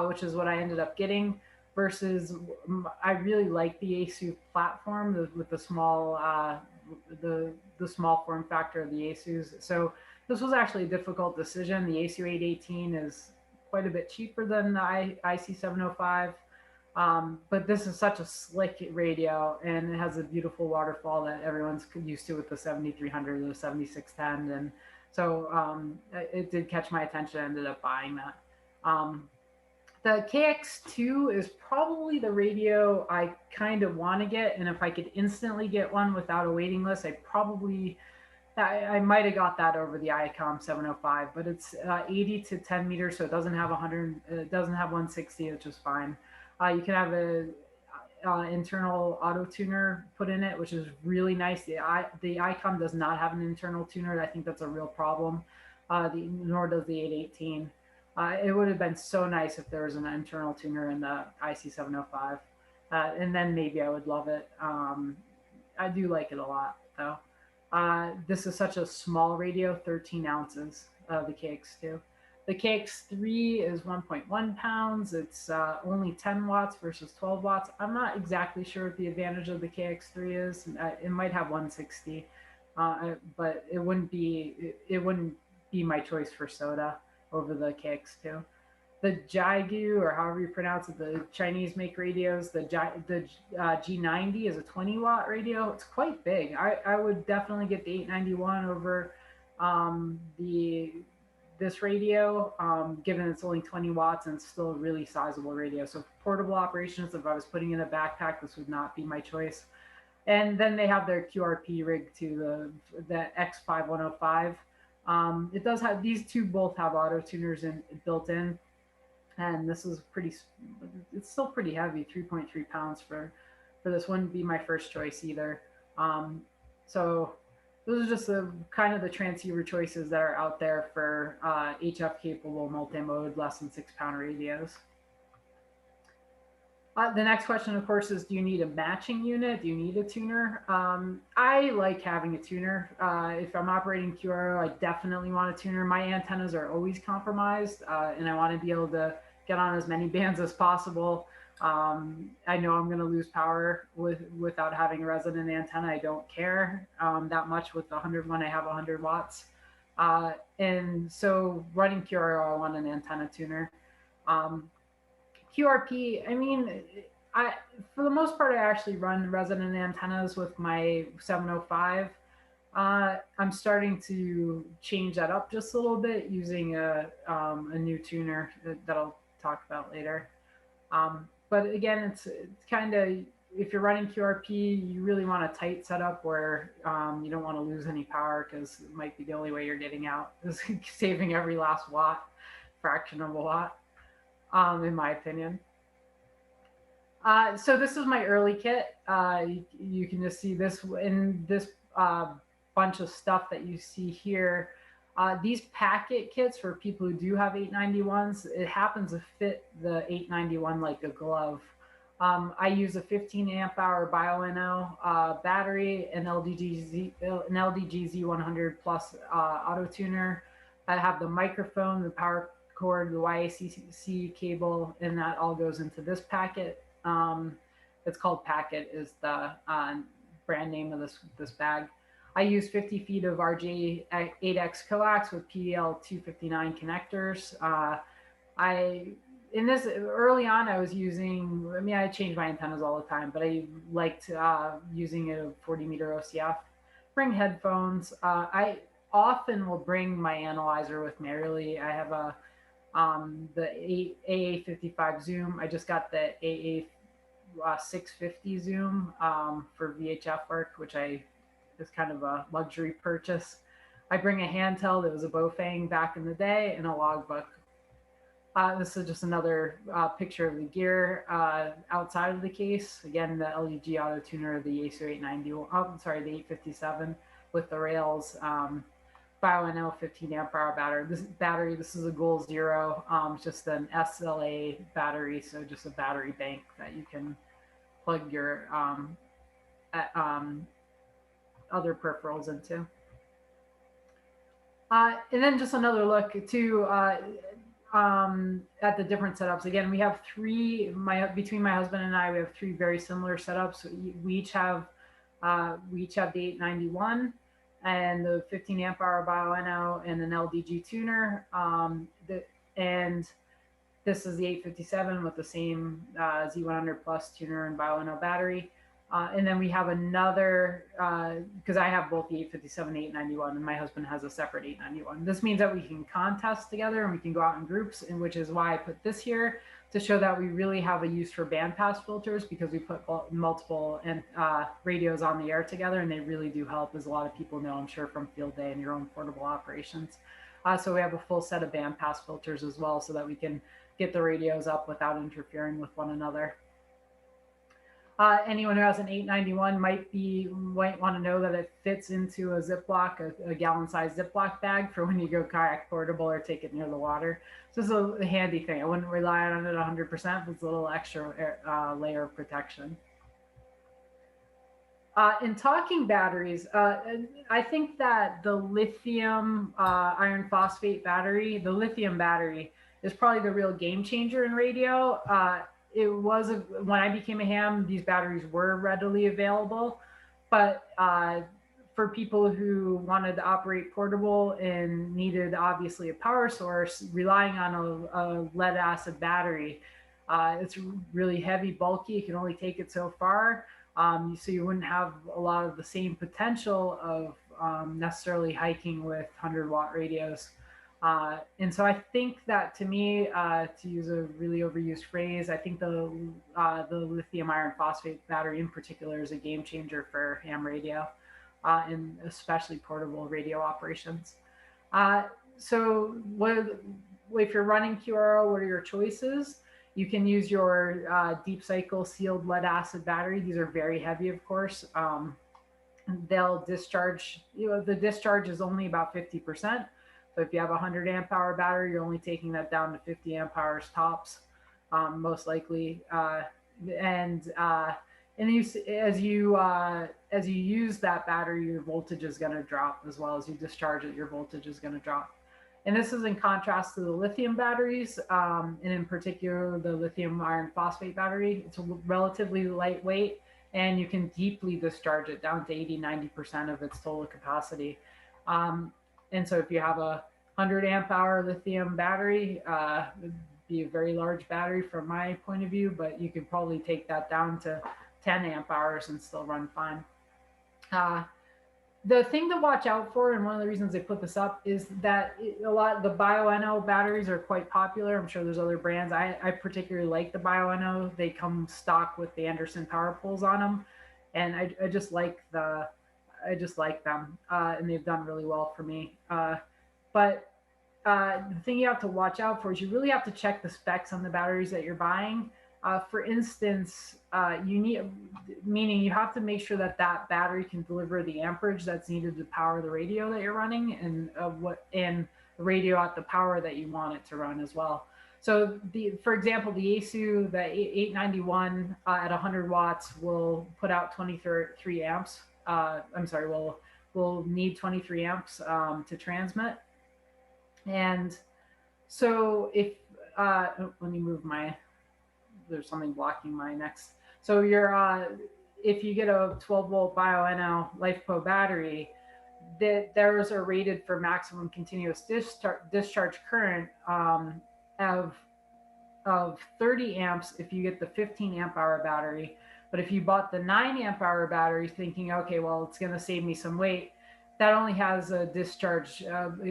which is what I ended up getting, versus I really like the Yaesu platform with the small the small form factor of the Yaesus. So this was actually a difficult decision. The Yaesu 818 is quite a bit cheaper than the IC 705. But this is such a slick radio, and it has a beautiful waterfall that everyone's used to with the 7300 or the 7610. And so it did catch my attention. I ended up buying that. The KX2 is probably the radio I kind of want to get. And if I could instantly get one without a waiting list, I might have got that over the ICOM 705, but it's 80 to 10 meters, so it doesn't have 100, it doesn't have 160, which is fine. You can have a internal auto tuner put in it, which is really nice. The ICOM does not have an internal tuner. I think that's a real problem. Nor does the 818. It would have been so nice if there was an internal tuner in the IC705, and then maybe I would love it. I do like it a lot, though. This is such a small radio, 13 ounces, the KX2. The KX3 is 1.1 pounds. It's only 10 watts versus 12 watts. I'm not exactly sure what the advantage of the KX3 is. It might have 160, but it wouldn't be my choice for SOTA over the KX2. The Jigu, or however you pronounce it, the Chinese make radios, the G90 is a 20 watt radio. It's quite big. I would definitely get the 891 over this radio, given it's only 20 watts and still a really sizable radio. So for portable operations, if I was putting in a backpack, this would not be my choice. And then they have their QRP rig too, the X5105. It does have, these two both have auto tuners built in. And this is it's still pretty heavy, 3.3 pounds for this. Wouldn't be my first choice either. So those are just the kind of the transceiver choices that are out there for HF capable multi-mode less than 6 pound radios. The next question, of course, is do you need a matching unit? Do you need a tuner? I like having a tuner. If I'm operating QRO, I definitely want a tuner. My antennas are always compromised, and I want to be able to get on as many bands as possible. I know I'm going to lose power without having a resonant antenna. I don't care that much. With the 101, I have 100 watts. And so running QRO, I want an antenna tuner. QRP, I mean, For the most part, I actually run resident antennas with my 705. I'm starting to change that up just a little bit using a new tuner that I'll talk about later. But again, it's kind of, if you're running QRP, you really want a tight setup where you don't want to lose any power, because it might be the only way you're getting out is saving every last watt, fraction of a watt, in my opinion. So this is my early kit. You can just see this in this bunch of stuff that you see here. These packet kits for people who do have 891s, it happens to fit the 891 like a glove. I use a 15 amp hour BioNO battery, an LDG Z100 plus auto tuner. I have the microphone, the power cord, the YACC cable, and that all goes into this packet. It's called Packet, is the brand name of this bag. I use 50 feet of RJ8X coax with PL259 connectors. In this early on, I was using, I mean, I change my antennas all the time, but I liked using a 40 meter OCF. Bring headphones. I often will bring my analyzer with me. I have the AA55 zoom. I just got the AA650 zoom for VHF work, which is kind of a luxury purchase. I bring a handheld. It was a Bofang back in the day, and a logbook. This is just another picture of the gear outside of the case. Again, the LEG auto tuner, the Yaesu 890. Oh, I'm sorry, the 857 with the rails. BioNO 15 amp hour battery. This is a Goal Zero, just an SLA battery, so just a battery bank that you can plug your other peripherals into. And then just another look too at the different setups. Again, we have between my husband and I, we have three very similar setups. We each have the 891 and the 15 amp hour BioNO and an LDG tuner. And this is the 857 with the same Z100 plus tuner and BioNO battery. And then we have another, because I have both the 857 and 891, and my husband has a separate 891. This means that we can contest together and we can go out in groups, and which is why I put this here, to show that we really have a use for bandpass filters, because we put multiple radios on the air together, and they really do help, as a lot of people know, I'm sure, from field day and your own portable operations. So we have a full set of bandpass filters as well, so that we can get the radios up without interfering with one another. Anyone who has an 891 might want to know that it fits into a Ziploc, a gallon-sized Ziploc bag for when you go kayak portable or take it near the water. So this is a handy thing. I wouldn't rely on it 100%, but it's a little extra layer of protection. In talking batteries, I think that the lithium iron phosphate battery, the lithium battery, is probably the real game changer in radio. It was, when I became a ham, these batteries were readily available, but for people who wanted to operate portable and needed obviously a power source, relying on a lead acid battery, it's really heavy, bulky. You can only take it so far. So you wouldn't have a lot of the same potential of necessarily hiking with 100-watt radios. And so I think that, to me, to use a really overused phrase, I think the lithium iron phosphate battery in particular is a game changer for ham radio, and especially portable radio operations. So if you're running QRO, what are your choices? You can use your deep cycle sealed lead acid battery. These are very heavy, of course. They'll discharge, the discharge is only about 50%. So if you have a 100 amp hour battery, you're only taking that down to 50 amp hours tops, most likely. And as you use that battery, your voltage is going to drop, as well as you discharge it, your voltage is going to drop. And this is in contrast to the lithium batteries, and in particular the lithium iron phosphate battery. It's relatively lightweight, and you can deeply discharge it down to 80–90% of its total capacity. And so if you have a 100 amp hour lithium battery, be a very large battery from my point of view, but you could probably take that down to 10 amp hours and still run fine. The thing to watch out for, and one of the reasons they put this up, is that a lot of the BioNO batteries are quite popular. I'm sure there's other brands. I particularly like the BioNO. They come stock with the Anderson power poles on them, and I just like them, and they've done really well for me. But the thing you have to watch out for is you really have to check the specs on the batteries that you're buying. For instance, meaning you have to make sure that that battery can deliver the amperage that's needed to power the radio that you're running, and the radio at the power that you want it to run as well. So for example, the ASU, the 891 at 100 watts will put out 23 amps. Will need 23 amps to transmit. And so let me move there's something blocking my next. So if you get a 12-volt BioNO LiFePO battery, those are rated for maximum continuous discharge current of 30 amps if you get the 15 amp hour battery. But if you bought the 9 amp hour battery thinking, okay, well, it's going to save me some weight, that only has a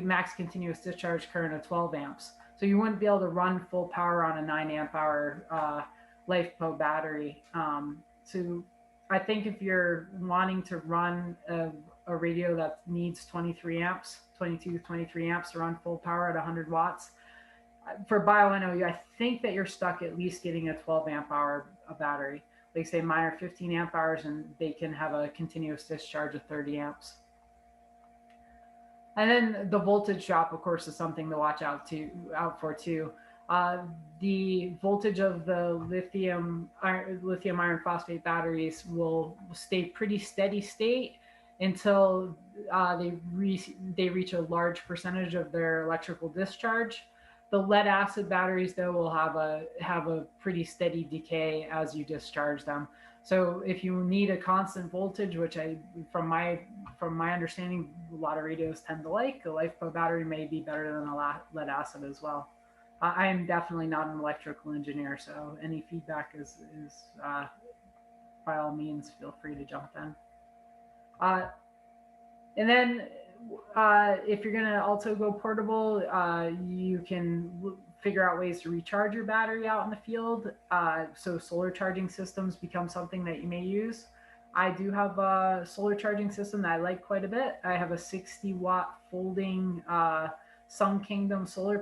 max continuous discharge current of 12 amps. So you wouldn't be able to run full power on a 9 amp hour LiFePO battery. So I think if you're wanting to run a radio that needs 23 amps, 22 to 23 amps to run full power at 100 watts, for BioNO, I think that you're stuck at least getting a 12 amp hour battery. Like say mine are 15 amp hours and they can have a continuous discharge of 30 amps. And then the voltage drop, of course, is something to watch out for too. The voltage of the lithium iron phosphate batteries will stay pretty steady state until they reach a large percentage of their electrical discharge. The lead acid batteries, though, will have a pretty steady decay as you discharge them. So if you need a constant voltage, which from my understanding, a lot of radios tend to like, a LiFePO battery may be better than a lead acid as well. I am definitely not an electrical engineer, so any feedback is by all means, feel free to jump in. And then if you're going to also go portable, you can figure out ways to recharge your battery out in the field. So solar charging systems become something that you may use. I do have a solar charging system that I like quite a bit. I have a 60-watt folding Sun Kingdom solar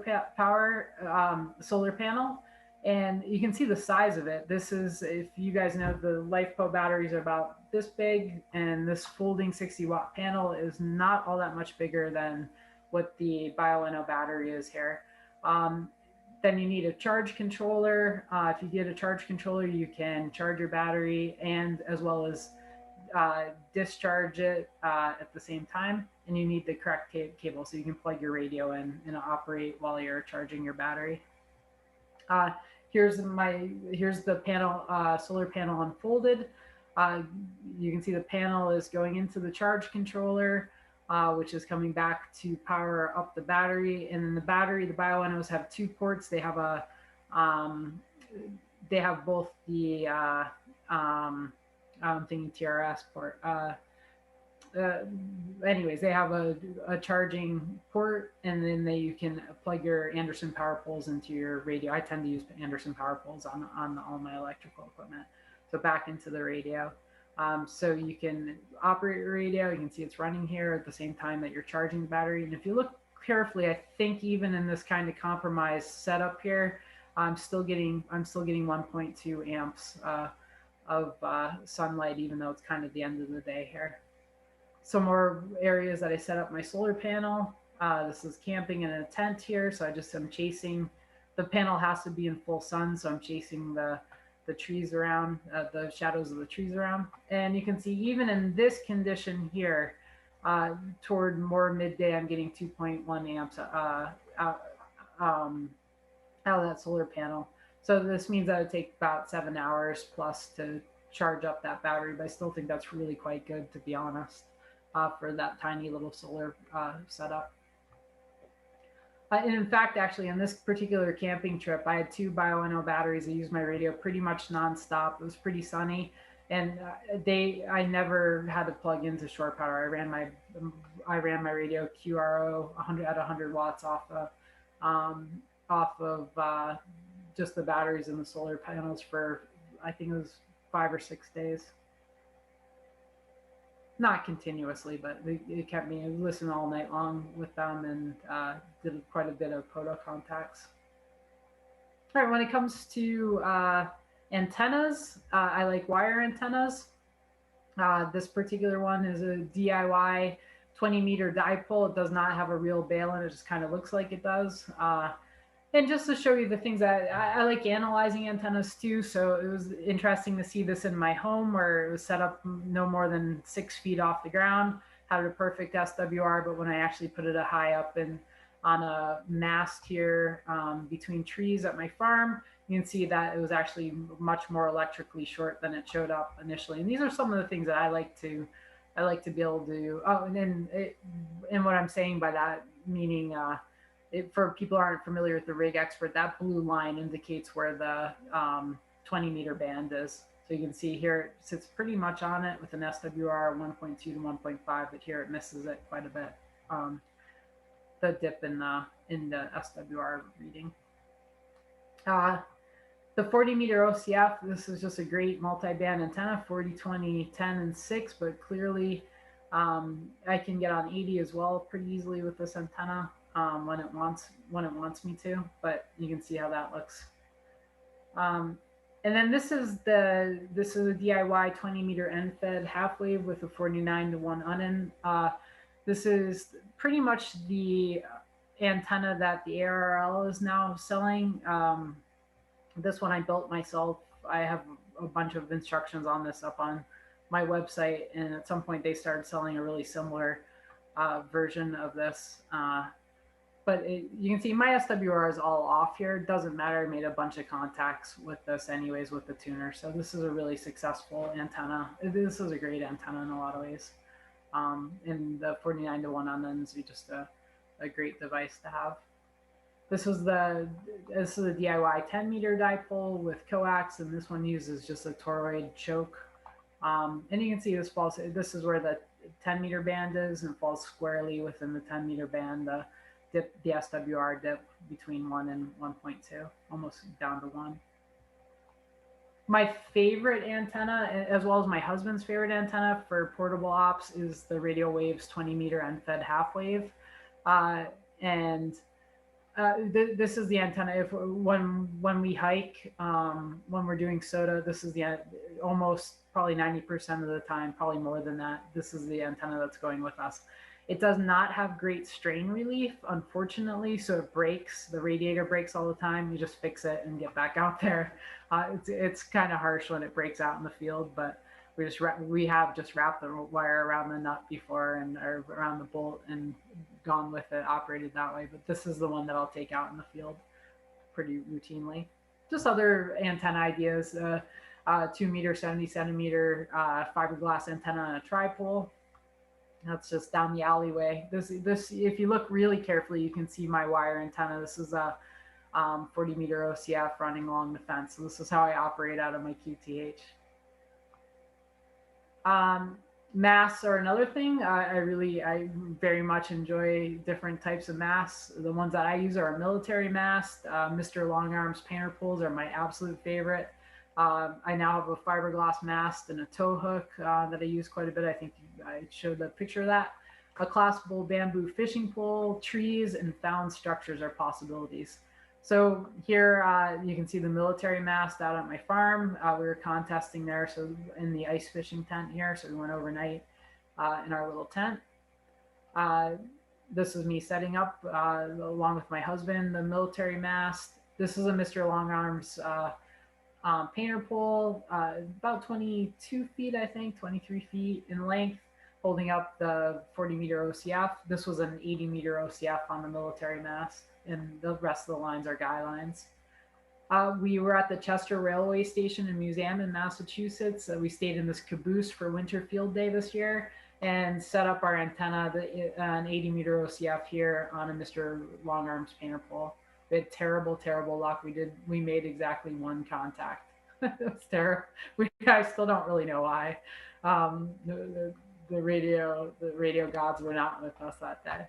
panel. And you can see the size of it. This is, if you guys know, the LiFePO batteries are about this big, and this folding 60-watt panel is not all that much bigger than what the BioNO battery is here. Then you need a charge controller. If you get a charge controller, you can charge your battery and as well as discharge it at the same time. And you need the correct cable so you can plug your radio in and operate while you're charging your battery. Here's the panel, solar panel unfolded. You can see the panel is going into the charge controller, which is coming back to power up the battery. And then the BioNOs have 2 ports. They have both the I'm thinking TRS port. Anyways, they have a charging port, and then you can plug your Anderson power poles into your radio. I tend to use Anderson power poles on all my electrical equipment. So back into the radio. So you can operate your radio. You can see it's running here at the same time that you're charging the battery. And if you look carefully, I think even in this kind of compromised setup here, I'm still getting 1.2 amps of sunlight, even though it's kind of the end of the day here. Some more areas that I set up my solar panel. This is camping in a tent here, so I'm chasing. The panel has to be in full sun, so I'm chasing the trees around, the shadows of the trees around. And you can see even in this condition here, toward more midday, I'm getting 2.1 amps out of that solar panel. So this means that it would take about 7 hours plus to charge up that battery, but I still think that's really quite good, to be honest. For that tiny little solar setup. And in fact, actually, on this particular camping trip, I had 2 batteries. I used my radio pretty much nonstop. It was pretty sunny, and I never had to plug into shore power. I ran my radio QRO 100 at 100 watts um, off of just the batteries and the solar panels for, I think it was 5 or 6 days. Not continuously, but it kept me listening all night long with them, and did quite a bit of POTA contacts. All right, when it comes to antennas, I like wire antennas. This particular one is a DIY 20-meter dipole. It does not have a real bail in it, just kind of looks like it does. And just to show you the things that I like analyzing antennas too. So it was interesting to see this in my home where it was set up no more than 6 feet off the ground, had a perfect SWR, but when I actually put it high up and on a mast here between trees at my farm, you can see that it was actually much more electrically short than it showed up initially. And these are some of the things that I like to be able to do. Oh, and what I'm saying by that, meaning for people who aren't familiar with the rig expert, that blue line indicates where the 20-meter band is. So you can see here it sits pretty much on it with an SWR 1.2 to 1.5, but here it misses it quite a bit. The dip in the SWR reading. The 40-meter OCF, this is just a great multi-band antenna, 40, 20, 10, and 6, but clearly I can get on 80 as well pretty easily with this antenna when it wants me to, but you can see how that looks. And then this is a DIY 20-meter end-fed half-wave with a 49 to 1 unin. This is pretty much the antenna that the ARRL is now selling. This one I built myself. I have a bunch of instructions on this up on my website, and at some point they started selling a really similar version of this. But you can see my SWR is all off here. It doesn't matter. I made a bunch of contacts with this anyways with the tuner. So this is a really successful antenna. This is a great antenna in a lot of ways. And the 49 to 1 unknowns are just a great device to have. This is a DIY 10-meter dipole with coax, and this one uses just a toroid choke. And you can see this is where the 10-meter band is, and falls squarely within the 10-meter band. The SWR dip between 1 and 1.2, almost down to 1. My favorite antenna, as well as my husband's favorite antenna for portable ops, is the Radio Waves 20-meter end-fed half-wave. This is the antenna. When we hike, when we're doing SOTA, this is almost probably 90% of the time, probably more than that. This is the antenna that's going with us. It does not have great strain relief, unfortunately, so it breaks. The radiator breaks all the time. You just fix it and get back out there. It's kind of harsh when it breaks out in the field, but we have just wrapped the wire around the nut before or around the bolt and gone with it, operated that way. But this is the one that I'll take out in the field pretty routinely. Just other antenna ideas: 2-meter, 70 centimeter fiberglass antenna on a tripole. That's just down the alleyway. This, if you look really carefully, you can see my wire antenna. This is a 40-meter OCF running along the fence. So this is how I operate out of my QTH. Masts are another thing. I very much enjoy different types of masts. The ones that I use are a military mast. Mr. Longarm's painter pulls are my absolute favorite. I now have a fiberglass mast and a tow hook that I use quite a bit. I think I showed a picture of that. A collapsible bamboo fishing pole, trees, and found structures are possibilities. So here you can see the military mast out at my farm. We were contesting there, so in the ice fishing tent here. So we went overnight in our little tent. This is me setting up along with my husband the military mast. This is a Mr. Longarm's painter pole, about 22 feet, I think, 23 feet in length, holding up the 40-meter OCF. This was an 80-meter OCF on the military mast, and the rest of the lines are guy lines. We were at the Chester Railway Station and Museum in Massachusetts. We stayed in this caboose for winter field day this year, and set up our antenna, an 80-meter OCF here on a Mr. Long Arms painter pole. We had terrible luck. We made exactly one contact. It was terrible. I still don't really know why. The radio gods were not with us that day.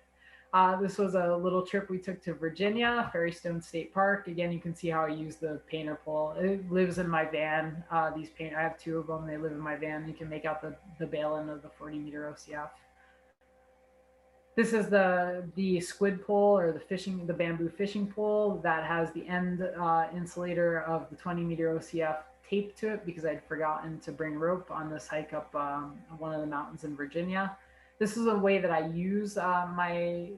This was a little trip we took to Virginia, Ferrystone State Park. Again, you can see how I use the painter pole. It lives in my van. I have two of them. They live in my van. You can make out the bail-in of the 40-meter OCF. This is the squid pole, or the bamboo fishing pole that has the end insulator of the 20-meter OCF taped to it because I'd forgotten to bring rope on this hike up one of the mountains in Virginia. This is a way that I use my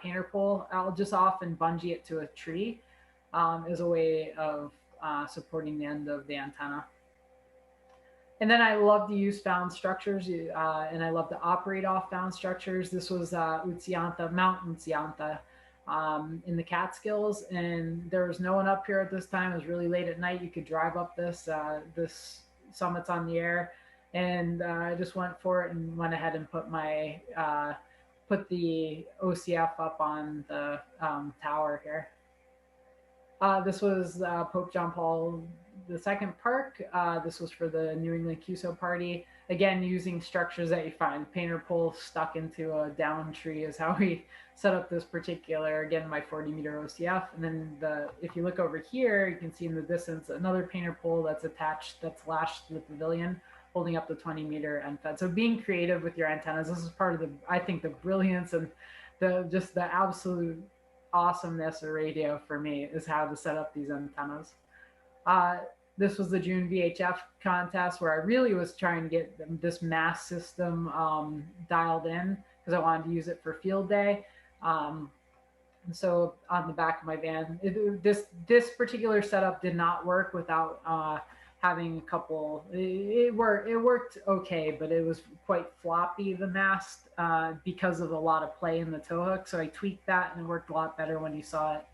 painter pole. I'll just often bungee it to a tree as a way of supporting the end of the antenna. And then I love to use found structures, and I love to operate off found structures. This was Mount Untitled in the Catskills, and there was no one up here at this time. It was really late at night. You could drive up this summit's on the air, and I just went for it and went ahead and put the OCF up on the tower here. This was Pope John Paul II Park. This was for the New England QSO party. Again, using structures that you find. Painter pole stuck into a down tree is how we set up this particular, again, my 40-meter OCF. And then if you look over here, you can see in the distance another painter pole that's lashed to the pavilion, holding up the 20-meter end fed. So being creative with your antennas, this is part of I think the brilliance and the absolute awesomeness of radio for me is how to set up these antennas. This was the June VHF contest where I really was trying to get this mass system dialed in because I wanted to use it for field day. So on the back of my van, this particular setup did not work without having a couple. It worked okay, but it was quite floppy, the mast, because of a lot of play in the tow hook. So I tweaked that, and it worked a lot better when you saw it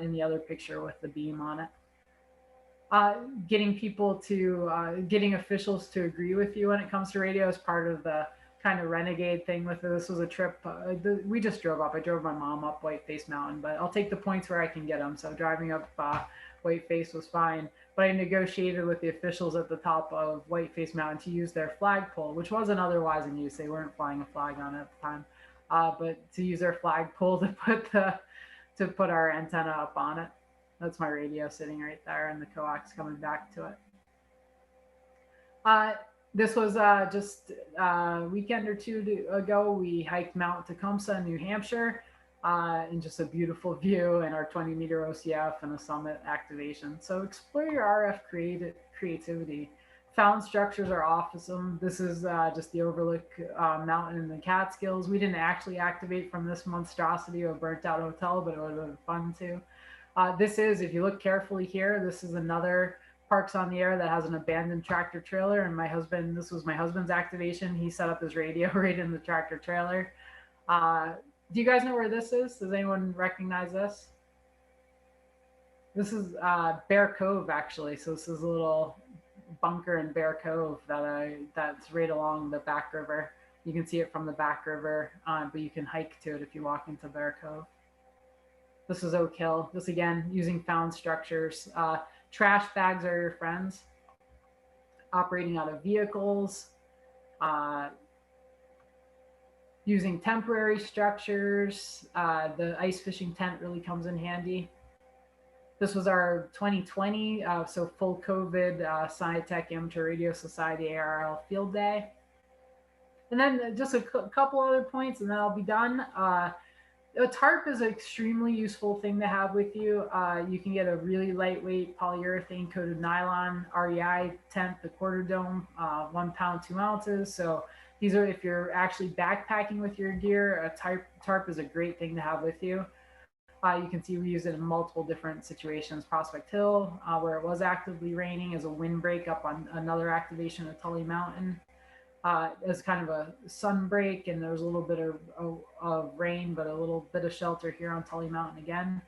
in the other picture with the beam on it. Getting officials to agree with you when it comes to radio is part of the kind of renegade thing with it. This was a trip we just drove up. I drove my mom up Whiteface Mountain, but I'll take the points where I can get them. So driving up Whiteface was fine, but I negotiated with the officials at the top of Whiteface Mountain to use their flagpole, which wasn't otherwise in use. They weren't flying a flag on it at the time, but to use their flagpole to put our antenna up on it. That's my radio sitting right there, and the coax coming back to it. This was just a weekend or two ago. We hiked Mount Tecumseh in New Hampshire, and just a beautiful view, and our 20-meter OCF and a summit activation. So explore your RF creativity. Found structures are awesome. This is just the Overlook Mountain in the Catskills. We didn't actually activate from this monstrosity of a burnt-out hotel, but it would have been fun too. This is, if you look carefully here, this is another Parks on the Air that has an abandoned tractor trailer. And this was my husband's activation. He set up his radio right in the tractor trailer. Do you guys know where this is? Does anyone recognize this? This is Bear Cove, actually. So this is a little bunker in Bear Cove that's right along the Back River. You can see it from the Back River, but you can hike to it if you walk into Bear Cove. This is Oak Hill. This, again, using found structures. Trash bags are your friends. Operating out of vehicles. Using temporary structures. The ice fishing tent really comes in handy. This was our 2020, so full COVID SciTech Amateur Radio Society ARL Field Day. And then just a couple other points, and then I'll be done. A tarp is an extremely useful thing to have with you. You can get a really lightweight polyurethane coated nylon REI tent, the quarter dome, 1 pound, 2 ounces. So these are, if you're actually backpacking with your gear, a tarp is a great thing to have with you. You can see we use it in multiple different situations. Prospect Hill, where it was actively raining, as a windbreak up on another activation at Tully Mountain. As kind of a sun break, and there was a little bit of rain, but a little bit of shelter here on Tully Mountain again.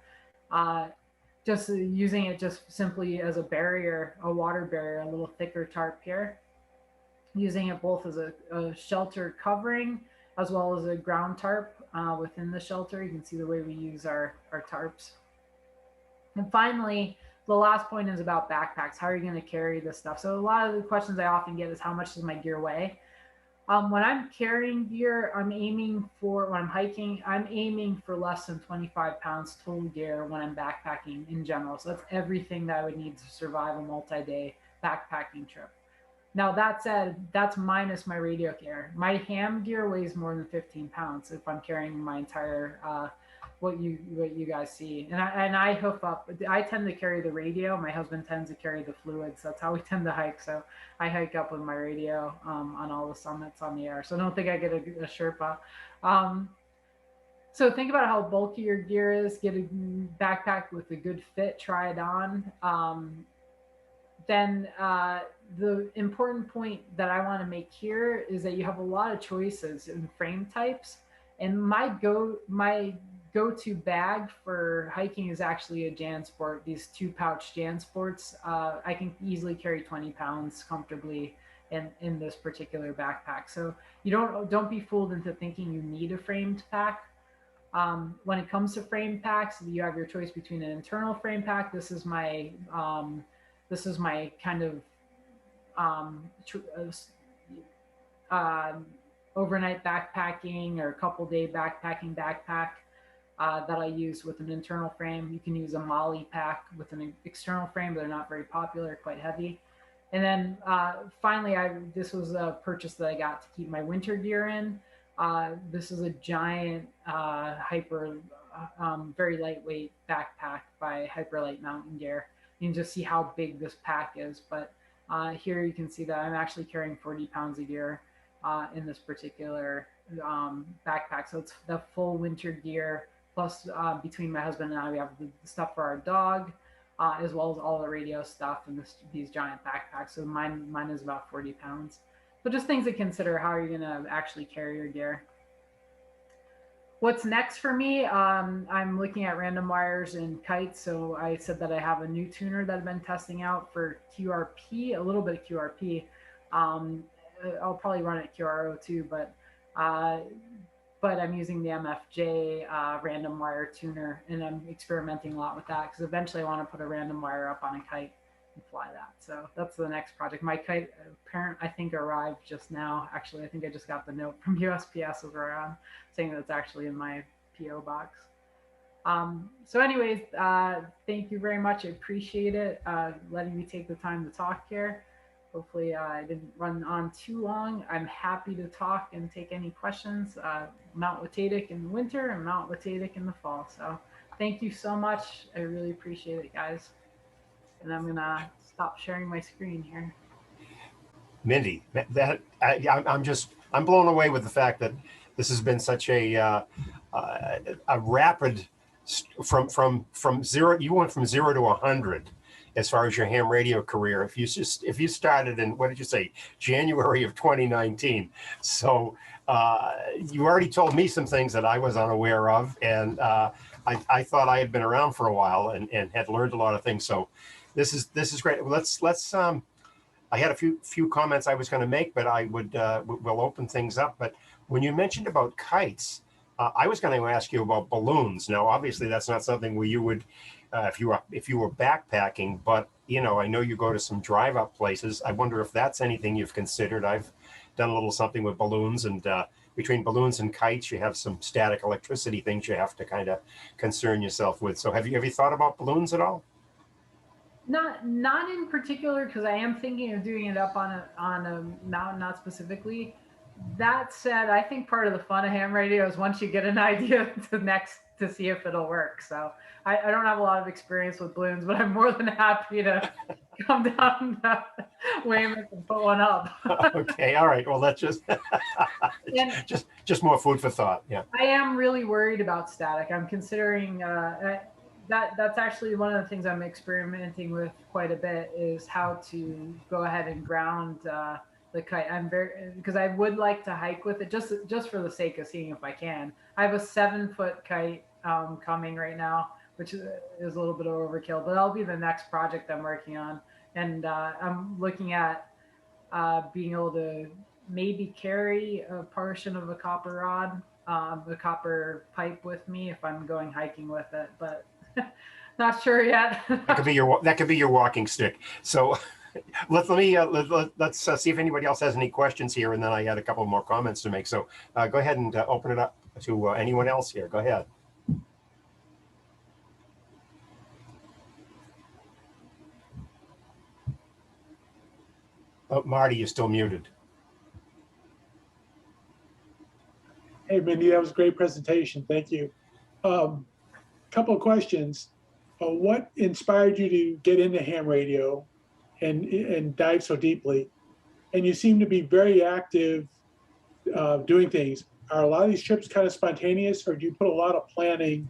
Just using it just simply as a barrier, a water barrier, a little thicker tarp here. using it both as a shelter covering as well as a ground tarp within the shelter. You can see the way we use our tarps. And finally, the last point is about backpacks. How are you going to carry this stuff? So a lot of the questions I often get is how much does my gear weigh? When I'm carrying gear, I'm aiming for, when I'm hiking, I'm aiming for less than 25 pounds total gear when I'm backpacking in general. So that's everything that I would need to survive a multi-day backpacking trip. Now that said, that's minus my radio gear. My ham gear weighs more than 15 pounds if I'm carrying my entire what you guys see. And I hoof up. I tend to carry the radio. My husband tends to carry the fluids. That's how we tend to hike. So I hike up with my radio on all the summits on the air. So don't think I get a Sherpa. Um, so think about how bulky your gear is. Get a backpack with a good fit. Try it on. Then the important point that I want to make here is that you have a lot of choices in frame types, and my go-to bag for hiking is actually a JanSport. These 2-pouch JanSports. I can easily carry 20 pounds comfortably in this particular backpack. So you don't be fooled into thinking you need a framed pack. When it comes to frame packs, you have your choice between an internal frame pack. This is my kind of um, uh, overnight backpacking or a couple day backpack that I use with an internal frame. You can use a Molly pack with an external frame, but they're not very popular, quite heavy. And then finally, this was a purchase that I got to keep my winter gear in. This is a giant, very lightweight backpack by Hyperlight Mountain Gear. You can just see how big this pack is. But here you can see that I'm actually carrying 40 pounds of gear in this particular backpack. So it's the full winter gear. Plus, between my husband and I, we have the stuff for our dog, as well as all the radio stuff and these giant backpacks. So mine is about 40 pounds. So just things to consider. How are you going to actually carry your gear? What's next for me? I'm looking at random wires and kites. So I said that I have a new tuner that I've been testing out for QRP, a little bit of QRP. Um, I'll probably run it QRO too, uh, but I'm using the MFJ random wire tuner, and I'm experimenting a lot with that because eventually I want to put a random wire up on a kite and fly that. So that's the next project. My kite parent, I think, arrived just now. Actually, I think I just got the note from USPS over on saying that it's actually in my PO box. So anyways, thank you very much. I appreciate it, letting me take the time to talk here. Hopefully I didn't run on too long. I'm happy to talk and take any questions. Mount Latatic in the winter and Mount Latatic in the fall. So thank you so much. I really appreciate it, guys. And I'm gonna stop sharing my screen here. Mindy, I'm blown away with the fact that this has been such a rapid from zero. You went from 0 to 100 as far as your ham radio career. If you started in, what did you say, January of 2019? So you already told me some things that I was unaware of, and I thought I had been around for a while and had learned a lot of things. So this is great. Let's I had a few comments I was going to make, but we'll open things up. But when you mentioned about kites, I was going to ask you about balloons. Now, obviously, that's not something where you would, if you were backpacking. But I know you go to some drive-up places. I wonder if that's anything you've considered. I've done a little something with balloons, and between balloons and kites, you have some static electricity things you have to kind of concern yourself with. So have you thought about balloons at all? Not in particular, because I am thinking of doing it up on a mountain, not specifically. That said, I think part of the fun of ham radio is once you get an idea to see if it'll work. So I don't have a lot of experience with balloons, but I'm more than happy to come down to Weymouth and put one up. Okay, all right. Well, that's And just more food for thought. Yeah. I am really worried about static. I'm considering that's actually one of the things I'm experimenting with quite a bit is how to go ahead and ground the kite. I'm very because I would like to hike with it just for the sake of seeing if I can. I have a 7-foot kite coming right now, which is a little bit of overkill, but that'll be the next project I'm working on. And I'm looking at being able to maybe carry a portion of a copper rod, a copper pipe with me if I'm going hiking with it, but not sure yet. That could be your walking stick. So let's see if anybody else has any questions here, and then I had a couple more comments to make. So go ahead and open it up to anyone else here. Go ahead. Oh, Marty, you're still muted. Hey, Mindy, that was a great presentation. Thank you. Couple of questions. What inspired you to get into ham radio and dive so deeply? And you seem to be very active doing things. Are a lot of these trips kind of spontaneous, or do you put a lot of planning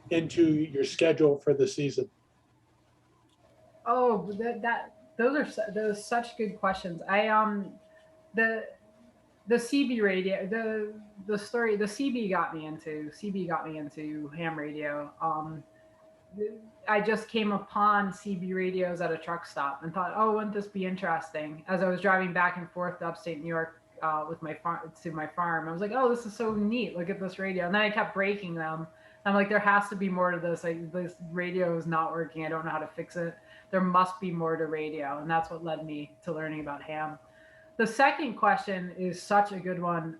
into your schedule for the season? Oh, those are such good questions. The the CB radio, the CB got me into ham radio. I just came upon CB radios at a truck stop and thought, oh, wouldn't this be interesting? As I was driving back and forth to upstate New York with my farm, I was like, oh, this is so neat. Look at this radio. And then I kept breaking them. I'm like, there has to be more to this. Like, this radio is not working. I don't know how to fix it. There must be more to radio. And that's what led me to learning about ham. The second question is such a good one.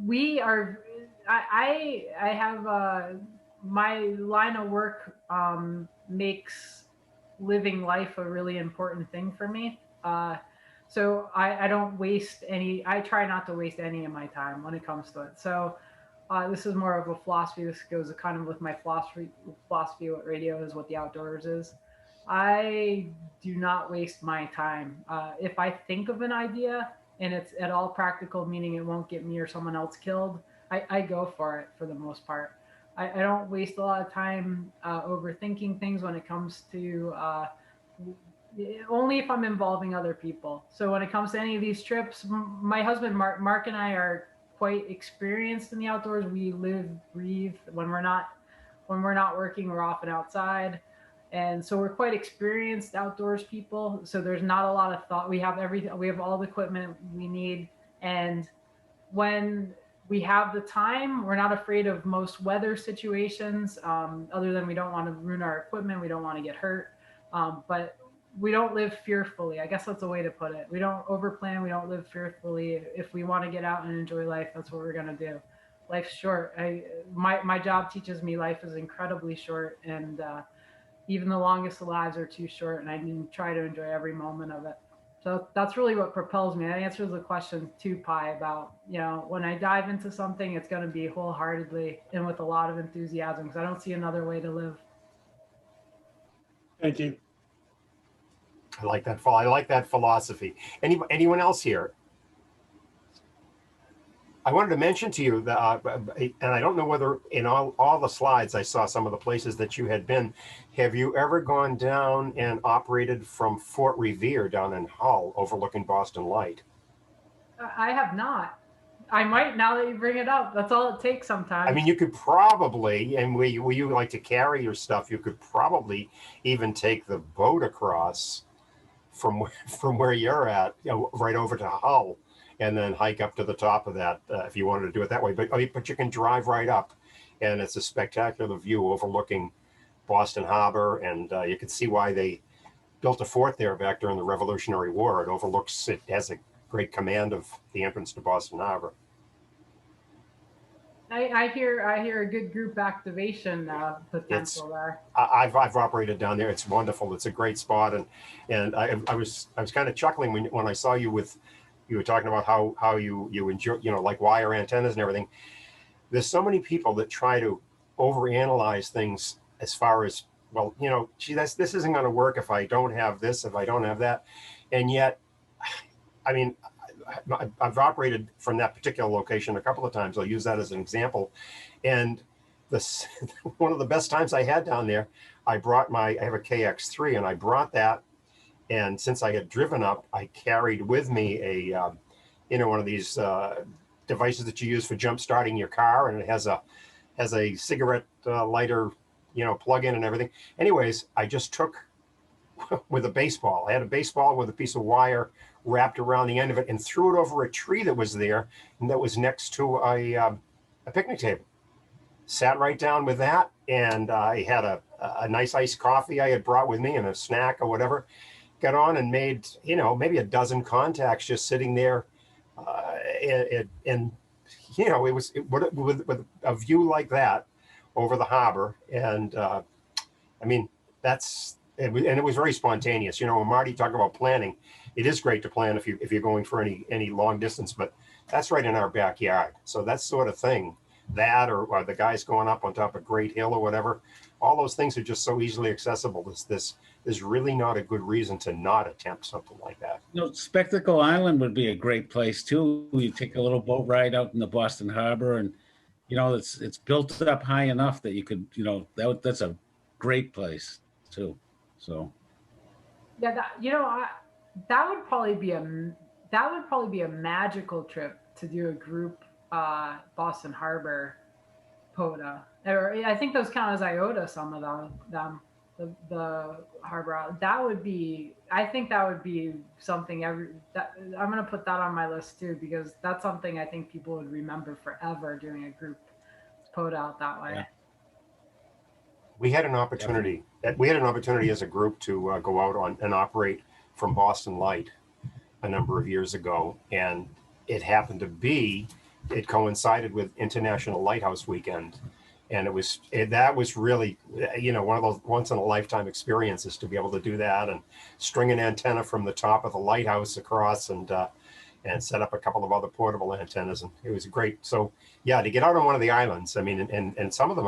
We are, I have my line of work makes living life a really important thing for me. So I don't waste any, I try not to waste any of my time when it comes to it. So this is more of a philosophy. This goes kind of with my philosophy what radio is, what the outdoors is. I do not waste my time. If I think of an idea and it's at all practical, meaning it won't get me or someone else killed, I go for it for the most part. I don't waste a lot of time overthinking things when it comes to only if I'm involving other people. So when it comes to any of these trips, my husband Mark and I are quite experienced in the outdoors. We live, breathe. When we're not working, we're often outside. And so we're quite experienced outdoors people. So there's not a lot of thought. We have everything. We have all the equipment we need. And when we have the time, we're not afraid of most weather situations, other than we don't want to ruin our equipment. We don't want to get hurt. But we don't live fearfully. I guess that's a way to put it. We don't overplan. We don't live fearfully. If we want to get out and enjoy life, that's what we're going to do. Life's short. My job teaches me life is incredibly short, and even the longest lives are too short, and I try to enjoy every moment of it. So that's really what propels me. That answers the question too, Pi, about, when I dive into something, it's going to be wholeheartedly and with a lot of enthusiasm, because I don't see another way to live. Thank you. I like that philosophy. Anyone else here? I wanted to mention to you that, and I don't know whether in all the slides I saw some of the places that you had been. Have you ever gone down and operated from Fort Revere down in Hull, overlooking Boston Light? I have not. I might, now that you bring it up. That's all it takes sometimes. I mean, you could probably, and where you like to carry your stuff, you could probably even take the boat across from where you're at, right over to Hull, and then hike up to the top of that if you wanted to do it that way. But you can drive right up, and it's a spectacular view overlooking Boston Harbor, and you can see why they built a fort there back during the Revolutionary War. It has a great command of the entrance to Boston Harbor. I hear a good group activation potential there. I've operated down there. It's wonderful. It's a great spot, and I was kind of chuckling when I saw you were talking about how you enjoy, like wire antennas and everything. There's so many people that try to overanalyze things as far as, well, gee, this isn't going to work if I don't have this, if I don't have that, and yet, I mean, I've operated from that particular location a couple of times. I'll use that as an example. And one of the best times I had down there, I have a KX3, and I brought that. And since I had driven up, I carried with me a, one of these devices that you use for jump starting your car, and it has a cigarette lighter, plug in and everything. Anyways, I just took with a baseball. I had a baseball with a piece of wire wrapped around the end of it and threw it over a tree that was there and that was next to a picnic table. Sat right down with that, and I had a nice iced coffee I had brought with me and a snack or whatever. Got on and made, you know, maybe a dozen contacts just sitting there, and you know, with a view like that over the harbor, and I mean, it was very spontaneous. You know, when Marty talked about planning, it is great to plan if you're going for any long distance, but that's right in our backyard. So that sort of thing, that or the guys going up on top of Great Hill or whatever, all those things are just so easily accessible. There's really not a good reason to not attempt something like that. You know, Spectacle Island would be a great place too. You take a little boat ride out in the Boston Harbor, and you know it's built up high enough that you could, you know, that's a great place too. So yeah, that would probably be a magical trip to do a group Boston Harbor POTA. Or I think those count as IOTA, some of them. The harbor. I think that would be something I'm going to put that on my list too, because that's something I think people would remember forever, doing a group POTA out that way. Yeah. We had an opportunity as a group to go out on and operate from Boston Light a number of years ago, and it happened to be, it coincided with International Lighthouse Weekend. And that was really, you know, one of those once in a lifetime experiences to be able to do that and string an antenna from the top of the lighthouse across and set up a couple of other portable antennas. And it was great. So yeah, to get out on one of the islands, I mean, and some of them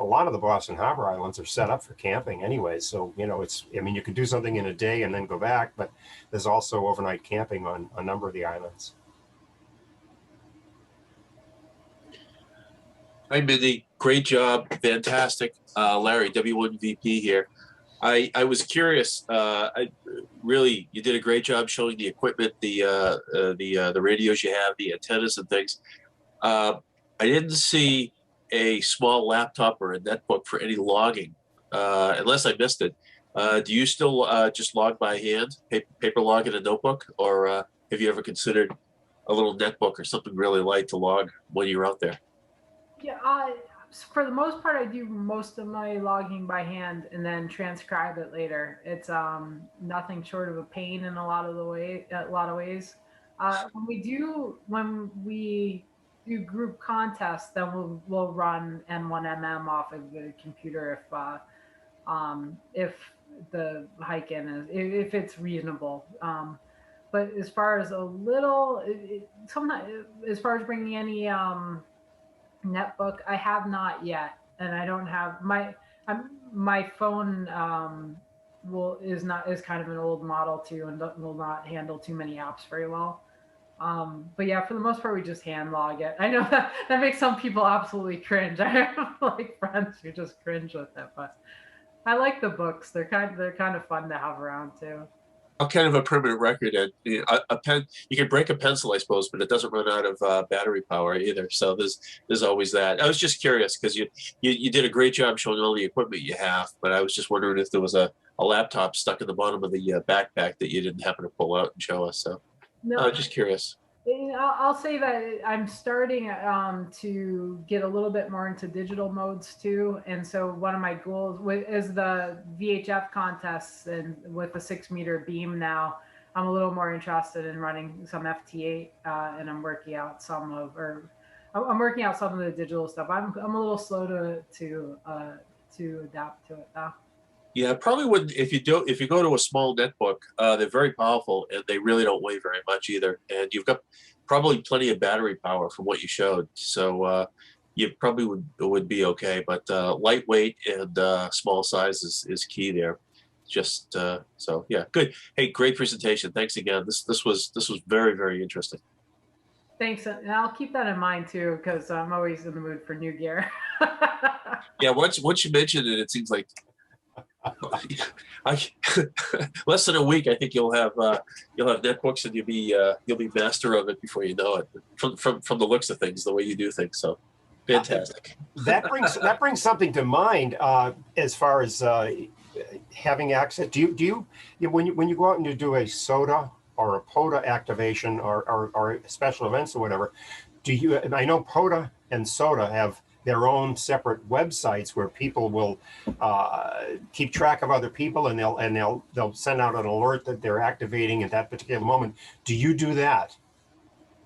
a lot of the Boston Harbor islands are set up for camping anyway. So, you know, you could do something in a day and then go back, but there's also overnight camping on a number of the islands. Hi, Mindy. Great job. Fantastic. Larry, W1VP here. I was curious. You did a great job showing the equipment, the radios you have, the antennas and things. I didn't see a small laptop or a netbook for any logging, unless I missed it. Do you still just log by hand, paper log in a notebook, or have you ever considered a little netbook or something really light to log when you're out there? Yeah, for the most part, I do most of my logging by hand and then transcribe it later. It's nothing short of a pain in a lot of ways. When we do group contests, then we'll run N1MM off of the computer if the hike in is, if it's reasonable. But as far as as far as bringing any netbook, I have not yet, and I don't have my phone is kind of an old model too, and will not handle too many apps very well. But yeah, for the most part, we just hand log it. I know that makes some people absolutely cringe. I have like friends who just cringe with it, but I like the books. They're kind of fun to have around too. Kind of a permanent record. And a pen, you can break a pencil, I suppose, but it doesn't run out of battery power either. So there's always that. I was just curious because you did a great job showing all the equipment you have, but I was just wondering if there was a laptop stuck in the bottom of the backpack that you didn't happen to pull out and show us. So no, just curious. I'll say that I'm starting to get a little bit more into digital modes too, and so one of my goals is the VHF contests, and with the 6-meter beam now, I'm a little more interested in running some FT8, and I'm working out some of the digital stuff. I'm a little slow to adapt to it though. Yeah, probably wouldn't if you go to a small netbook. They're very powerful and they really don't weigh very much either. And you've got probably plenty of battery power from what you showed, so you probably would be okay. But lightweight and small size is key there. Just so yeah, good. Hey, great presentation. Thanks again. This was very, very interesting. Thanks, and I'll keep that in mind too, because I'm always in the mood for new gear. Yeah, once you mentioned it, it seems like. Less than a week, I think you'll have netbooks, and you'll be master of it before you know it. From the looks of things, the way you do things, so fantastic. That brings something to mind as far as having access, when you go out and you do a SOTA or a POTA activation or special events or whatever, and I know POTA and SOTA have their own separate websites where people will keep track of other people, and they'll send out an alert that they're activating at that particular moment. Do you do that?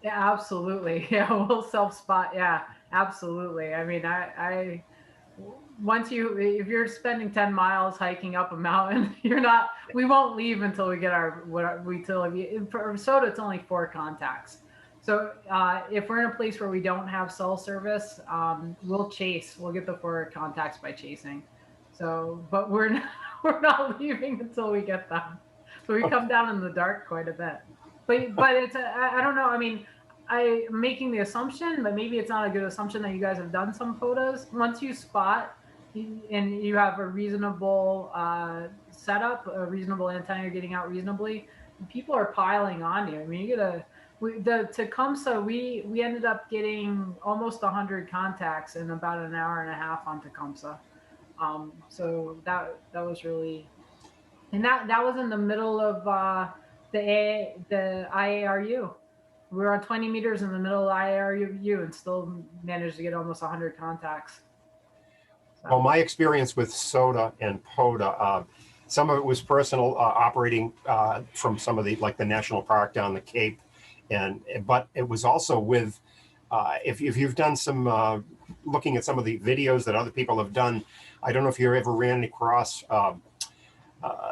Yeah, absolutely. Yeah, we'll self-spot. Yeah, absolutely. I mean, I if you're spending 10 miles hiking up a mountain, we won't leave until we get for SOTA, it's only 4 contacts. So if we're in a place where we don't have cell service, we'll get the 4 contacts by chasing. So, but we're not leaving until we get them. So we come down in the dark quite a bit. But it's I don't know. I mean, I'm making the assumption, but maybe it's not a good assumption that you guys have done some POTAs. Once you spot and you have a reasonable setup, a reasonable antenna, you're getting out reasonably, people are piling on you. I mean, the Tecumseh, we ended up getting almost 100 contacts in about an hour and a half on Tecumseh. So that was really, and that was in the middle of the IARU. We were on 20 meters in the middle of IARU and still managed to get almost 100 contacts. So. Well, my experience with SOTA and POTA, some of it was personal, operating from some of the national park down the Cape, but it was also with if you've done some looking at some of the videos that other people have done. I don't know if you ever ran across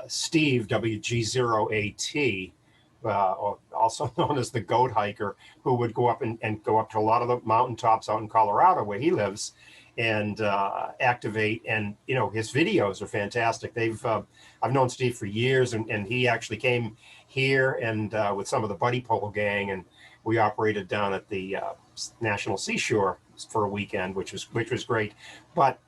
Steve, WG0AT, or also known as the goat hiker, who would go up and go up to a lot of the mountaintops out in Colorado where he lives and activate. And, his videos are fantastic. I've known Steve for years, and he actually came here and with some of the Buddy Pole gang, and we operated down at the National Seashore for a weekend, which was great. But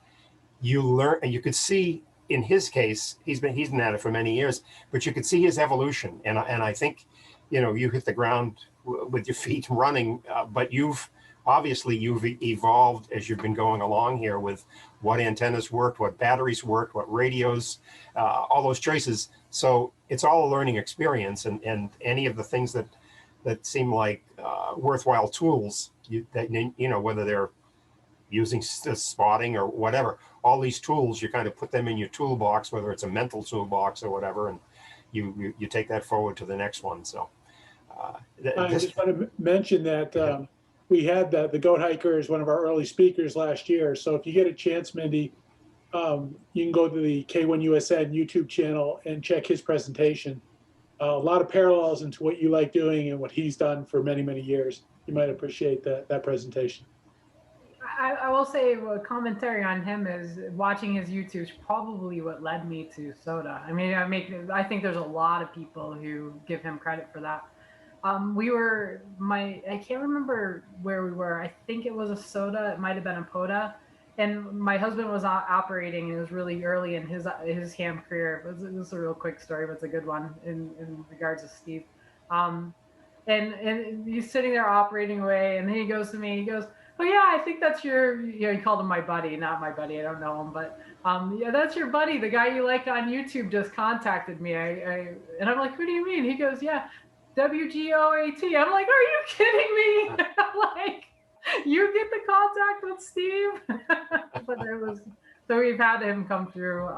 you learn, and you could see in his case, he's been at it for many years, but you could see his evolution. And I think, you hit the ground with your feet running, but you've evolved as you've been going along here with what antennas worked, what batteries worked, what radios, all those choices. So it's all a learning experience, and any of the things that seem like worthwhile tools, whether they're using spotting or whatever, all these tools, you kind of put them in your toolbox, whether it's a mental toolbox or whatever, and you take that forward to the next one. So I just want to mention that we had the goat hiker as one of our early speakers last year. So if you get a chance, Mindy, you can go to the K1USN YouTube channel and check his presentation. A lot of parallels into what you like doing and what he's done for many, many years. You might appreciate that presentation. I will say a commentary on him is watching his YouTube is probably what led me to SOTA. I mean, I think there's a lot of people who give him credit for that. I can't remember where we were. I think it was a SOTA. It might have been a POTA. And my husband was operating, and it was really early in his ham career. It was a real quick story, but it's a good one in regards to Steve. And he's sitting there operating away, and then he goes to me, he goes, "Oh yeah, I think that's he called him my buddy, not my buddy, I don't know him, but yeah, that's your buddy, the guy you liked on YouTube just contacted me." And I'm like, "What do you mean?" He goes, "Yeah, WGOAT. I'm like, "Are you kidding me?" I'm like, "You get the contact with Steve?" But so we've had him come through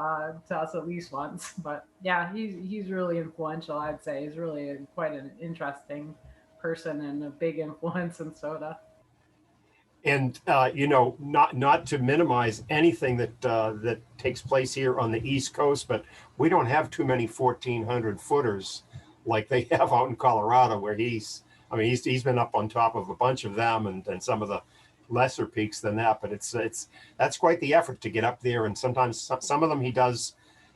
to us at least once. But yeah, he's really influential, I'd say. He's really quite an interesting person and a big influence in SOTA. And not to minimize anything that takes place here on the East Coast, but we don't have too many 1,400 footers like they have out in Colorado, where he's been up on top of a bunch of them and some of the lesser peaks than that. But that's quite the effort to get up there, and sometimes some of them he does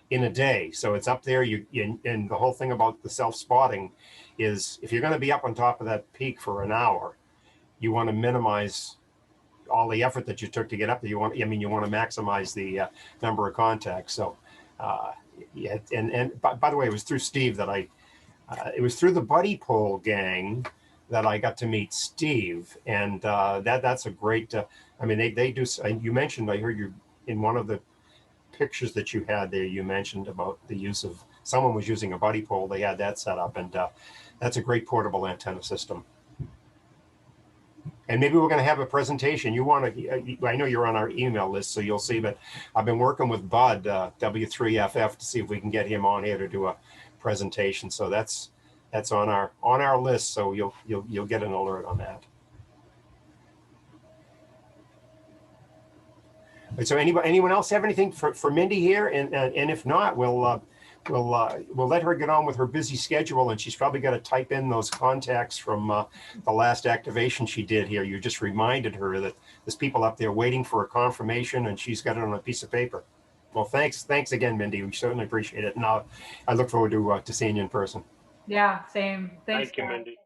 in a day. So it's up there. And the whole thing about the self-spotting is, if you're going to be up on top of that peak for an hour, you want to minimize all the effort that you took to get up there. You want to maximize the number of contacts. So yeah, and by the way, it was through Steve that it was through the Buddy Pole gang that I got to meet Steve, and that's a great. They do. You mentioned, I heard you in one of the pictures that you had there, you mentioned about the use of, someone was using a buddy pole. They had that set up, and that's a great portable antenna system. And maybe we're going to have a presentation. You want to, I know you're on our email list, so you'll see, but I've been working with Bud, W3FF, to see if we can get him on here to do a presentation. So that's on our list. So you'll get an alert on that. So anyone else have anything for Mindy here? And if not, we'll let her get on with her busy schedule, and she's probably got to type in those contacts from the last activation she did here. You just reminded her that there's people up there waiting for a confirmation, and she's got it on a piece of paper. Well, thanks again, Mindy. We certainly appreciate it, and I look forward to seeing you in person. Yeah, same. Thanks, Thank you, Mindy.